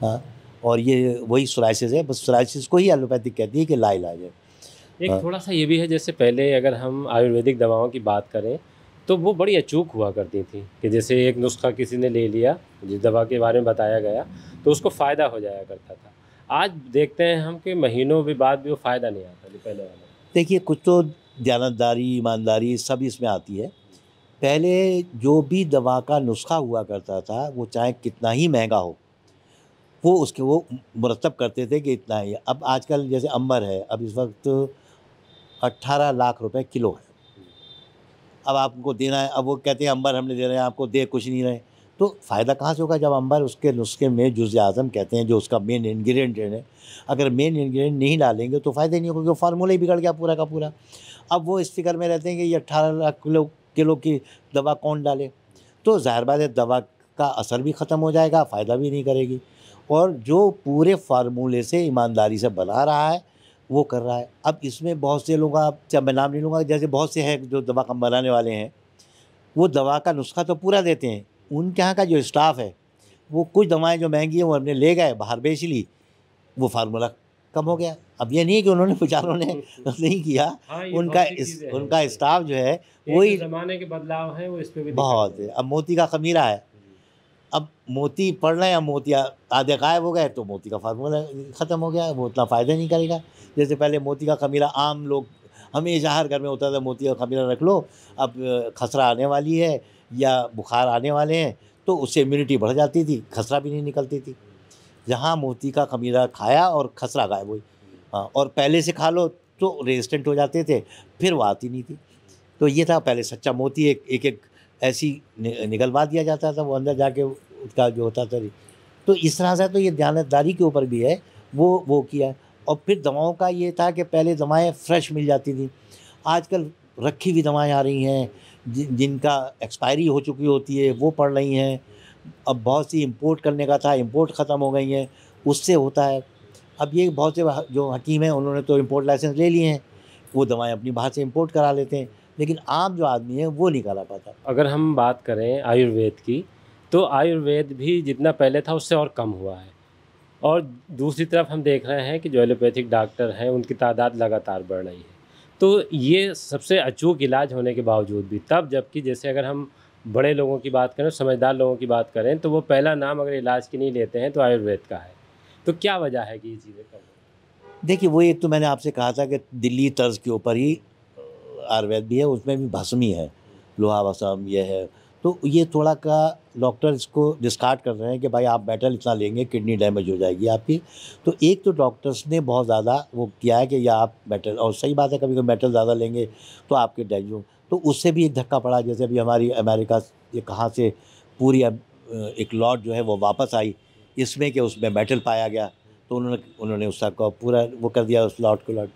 हाँ, और ये वही सोराइसिस है, बस सोराइसिस को ही एलोपैथिक कहती है कि लाइलाज है। एक हाँ। थोड़ा-सा ये भी है, जैसे पहले अगर हम आयुर्वेदिक दवाओं की बात करें, तो वो बड़ी अचूक हुआ करती थी कि जैसे एक नुस्खा किसी ने ले लिया, जिस दवा के बारे में बताया गया, तो उसको फ़ायदा हो जाया करता था। आज देखते हैं हम कि महीनों भी बाद भी वो फ़ायदा नहीं आता जो पहले वाला। देखिए कुछ तो दयानतदारी, ईमानदारी सब इसमें आती है। पहले जो भी दवा का नुस्खा हुआ करता था, वो चाहे कितना ही महंगा हो, वो मुरतब करते थे कि इतना ही। अब आजकल जैसे अंबर है, अब इस वक्त 18 लाख रुपए किलो है। अब आपको देना है, अब वो कहते हैं अंबर हमने दे रहे हैं आपको, दे कुछ नहीं रहे, तो फ़ायदा कहाँ से होगा जब अंबर उसके नुस्खे में जुज़ आज़म कहते हैं, जो उसका मेन इंग्रेडिएंट है, अगर मेन इंग्रेडिएंट नहीं डालेंगे तो फ़ायदा ही नहीं होगा, क्योंकि फार्मूला ही बिगड़ गया पूरा का पूरा। अब वो इस फिक्र में रहते हैं कि ये 18 लाख किलो की दवा कौन डाले, तो ज़ाहिर बात है दवा का असर भी ख़त्म हो जाएगा, फ़ायदा भी नहीं करेगी। और जो पूरे फार्मूले से ईमानदारी से बना रहा है वो कर रहा है। अब इसमें बहुत से लोग, आप जब मैं नाम नहीं लूँगा, जैसे बहुत से हैं जो दवा कम बनाने वाले हैं, वो दवा का नुस्खा तो पूरा देते हैं, उनके यहाँ का जो स्टाफ है वो कुछ दवाएं जो महंगी हैं वो हमने ले गए, बाहर बेच ली, वो फार्मूला कम हो गया। अब ये नहीं है कि उन्होंने बेचारों ने नहीं किया, हाँ, ये उनका बहुत सी चीज़ें हैं उनका इसमें। स्टाफ जो है ये वही जो ज़माने के बदलाव हैं वो इस पे भी दिखाई बहुत दे है। रहे अब मोती का खमीरा है, अब मोती पड़ रहे हैं, अब मोती आधे गायब हो गए, तो मोती का फार्मूला ख़त्म हो गया, वो उतना फ़ायदा नहीं करेगा। जैसे पहले मोती का खमीरा आम लोग हमेशा हर घर में होता था, मोती का खमीरा रख लो, अब खसरा आने वाली है या बुखार आने वाले हैं, तो उससे इम्यूनिटी बढ़ जाती थी, खसरा भी नहीं निकलती थी। जहाँ मोती का खमीरा खाया और खसरा गायब हुई। हाँ, और पहले से खा लो तो रेजिस्टेंट हो जाते थे, फिर वो आती नहीं थी। तो ये था पहले सच्चा मोती, एक ऐसी निगलवा दिया जाता था, वो अंदर जाके उसका जो होता था। तो इस तरह से तो ये ध्यानदारी के ऊपर भी है, वो किया। और फिर दवाओं का ये था कि पहले दवाएं फ्रेश मिल जाती थी, आजकल रखी हुई दवाएं आ रही हैं जिनका एक्सपायरी हो चुकी होती है, वो पड़ रही हैं। अब बहुत सी इंपोर्ट करने का था, इंपोर्ट ख़त्म हो गई हैं, उससे होता है। अब ये बहुत से जो हकीम हैं उन्होंने तो इंपोर्ट लाइसेंस ले लिए हैं, वो दवाएं अपनी बाहर से इंपोर्ट करा लेते हैं, लेकिन आम जो आदमी है वो नहीं करा पाता। अगर हम बात करें आयुर्वेद की, तो आयुर्वेद भी जितना पहले था उससे और कम हुआ है। और दूसरी तरफ हम देख रहे हैं कि जो एलोपैथिक डॉक्टर हैं उनकी तादाद लगातार बढ़ रही है। तो ये सबसे अचूक इलाज होने के बावजूद भी तब, जबकि जैसे अगर हम बड़े लोगों की बात करें, समझदार लोगों की बात करें, तो वो पहला नाम अगर इलाज की नहीं लेते हैं तो आयुर्वेद का है। तो क्या वजह है कि ये चीज़ें कम हो देखिए, वो एक तो मैंने आपसे कहा था कि दिल्ली तर्ज के ऊपर ही आयुर्वेद भी है, उसमें भी भस्म ही है, लोहा भस्म ये है। तो ये थोड़ा का डॉक्टर इसको डिस्कार्ड कर रहे हैं कि भाई आप मेटल इतना लेंगे किडनी डैमेज हो जाएगी आपकी। तो एक तो डॉक्टर्स ने बहुत ज़्यादा वो किया है कि या आप मेटल, और सही बात है, कभी कभी मेटल ज़्यादा लेंगे तो आपके डैमेज, तो उससे भी एक धक्का पड़ा। जैसे अभी हमारी अमेरिका ये कहाँ से पूरी एक लॉट जो है वो वापस आई, इसमें कि उसमें मेटल पाया गया, तो उन्होंने उसका पूरा वो कर दिया उस लॉट को। लॉट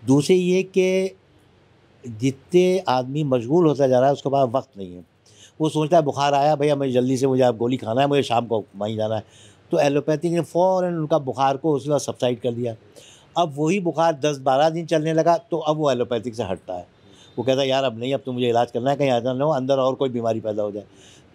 दूसरी ये कि जितने आदमी मशगूल होता जा रहा है उसके पास वक्त नहीं है। वो सोचता है बुखार आया भैया, मुझे जल्दी से मुझे आप गोली खाना है, मुझे शाम को वहीं जाना है। तो एलोपैथिक ने फ़ौरन उनका बुखार को उसी वक्त सबसाइड कर दिया। अब वही बुखार 10-12 दिन चलने लगा, तो अब वो एलोपैथिक से हटता है। वो कहता है यार अब नहीं, अब तो मुझे इलाज करना है, कहीं ऐसा ना हो अंदर और कोई बीमारी पैदा हो जाए,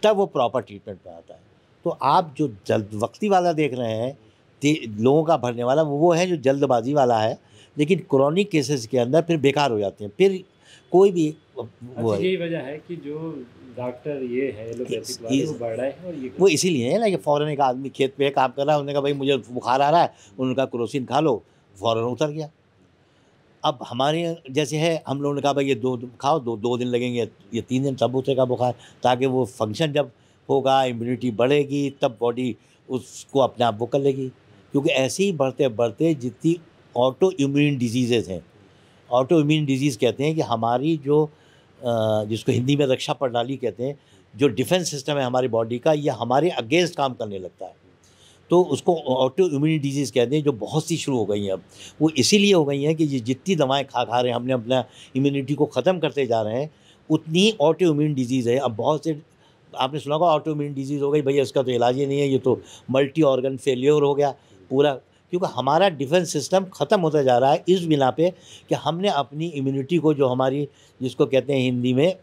तब वो प्रॉपर ट्रीटमेंट पे आता है। तो आप जो जल्द वक्ती वाला देख रहे हैं, लोगों का भरने वाला, वो है जो जल्दबाजी वाला है, लेकिन क्रॉनिक केसेस के अंदर फिर बेकार हो जाते हैं, फिर कोई भी वो अच्छा, है। यही वजह है कि जो डॉक्टर ये है एलोपैथिक वाले वो बढ़ रहे हैं और ये वो इसीलिए है ना कि फ़ौरन एक आदमी खेत पे काम कर रहा है, उन्होंने कहा भाई मुझे बुखार आ रहा है, उन्होंने कहा क्रोसिन खा लो, फ़ौरन उतर गया। अब हमारे यहाँ जैसे है, हम लोगों ने कहा भाई ये 2 खाओ, 2 दिन लगेंगे, ये 3 दिन तब उतरेगा बुखार, ताकि वो फंक्शन जब होगा, इम्यूनिटी बढ़ेगी, तब बॉडी उसको अपने आप वो कर लेगी। क्योंकि ऐसे ही बढ़ते-बढ़ते जितनी ऑटो इम्यून डिजीज़ेज़ हैं, ऑटो इम्यून डिजीज़ कहते हैं कि हमारी जो जिसको हिंदी में रक्षा प्रणाली कहते हैं, जो डिफेंस सिस्टम है हमारी बॉडी का, ये हमारे अगेंस्ट काम करने लगता है। तो उसको ऑटो इम्यून डिजीज़ कहते हैं, जो बहुत सी शुरू हो गई हैं अब। वो इसीलिए हो गई हैं कि ये जितनी दवाएँ खा रहे हैं, हमने अपना इम्यूनिटी को ख़त्म करते जा रहे हैं, उतनी ऑटो इम्यून डिजीज़ है। अब बहुत से आपने सुना होगा ऑटो इम्यून डिजीज़ हो गई, भैया इसका तो इलाज ही नहीं है, ये तो मल्टी ऑर्गन फेल्योर हो गया पूरा। क्योंकि हमारा डिफेंस सिस्टम ख़त्म होता जा रहा है इस बिना पे कि हमने अपनी इम्यूनिटी को, जो हमारी जिसको कहते हैं हिंदी में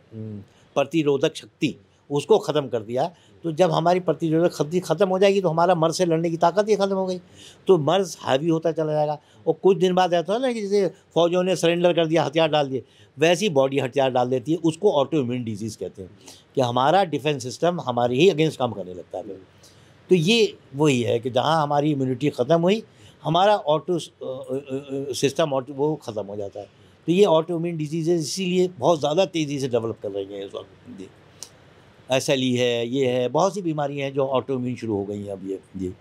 प्रतिरोधक शक्ति, उसको ख़त्म कर दिया। तो जब हमारी प्रतिरोधक शक्ति ख़त्म हो जाएगी तो हमारा मर्ज़ से लड़ने की ताकत ही ख़त्म हो गई, तो मर्ज़ हावी होता चला जाएगा। और कुछ दिन बाद ऐसा है ना कि जैसे फ़ौजियों ने सरेंडर कर दिया, हथियार डाल दिए, वैसी बॉडी हथियार डाल देती है। उसको ऑटो इम्यून डिजीज़ कहते हैं कि हमारा डिफेंस सिस्टम हमारे ही अगेंस्ट काम करने लगता है। तो ये वही है कि जहाँ हमारी इम्यूनिटी ख़त्म हुई, हमारा ऑटो सिस्टम वो ख़त्म हो जाता है। तो ये ऑटो इम्यून डिजीज़ेज़ इसीलिए बहुत ज़्यादा तेज़ी से डेवलप कर रही हैं इस वक्त। जी, SLE है, ये है, बहुत सी बीमारियाँ हैं जो ऑटो इम्यून शुरू हो गई हैं अब ये। जी।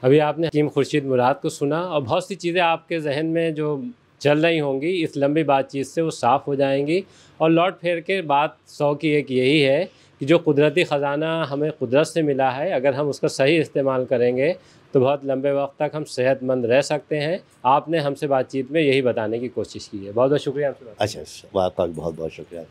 अभी आपने हकीम खुर्शीद मुराद को सुना और बहुत सी चीज़ें आपके जहन में जो चल रही होंगी इस लंबी बातचीत से वो साफ़ हो जाएंगी। और लौट फेर के बात 100 की एक यही है कि जो कुदरती ख़जाना हमें कुदरत से मिला है, अगर हम उसका सही इस्तेमाल करेंगे तो बहुत लंबे वक्त तक हम सेहतमंद रह सकते हैं। आपने हमसे बातचीत में यही बताने की कोशिश की है। बहुत बहुत शुक्रिया आपसे बात। अच्छा, आपका भी बहुत बहुत शुक्रिया।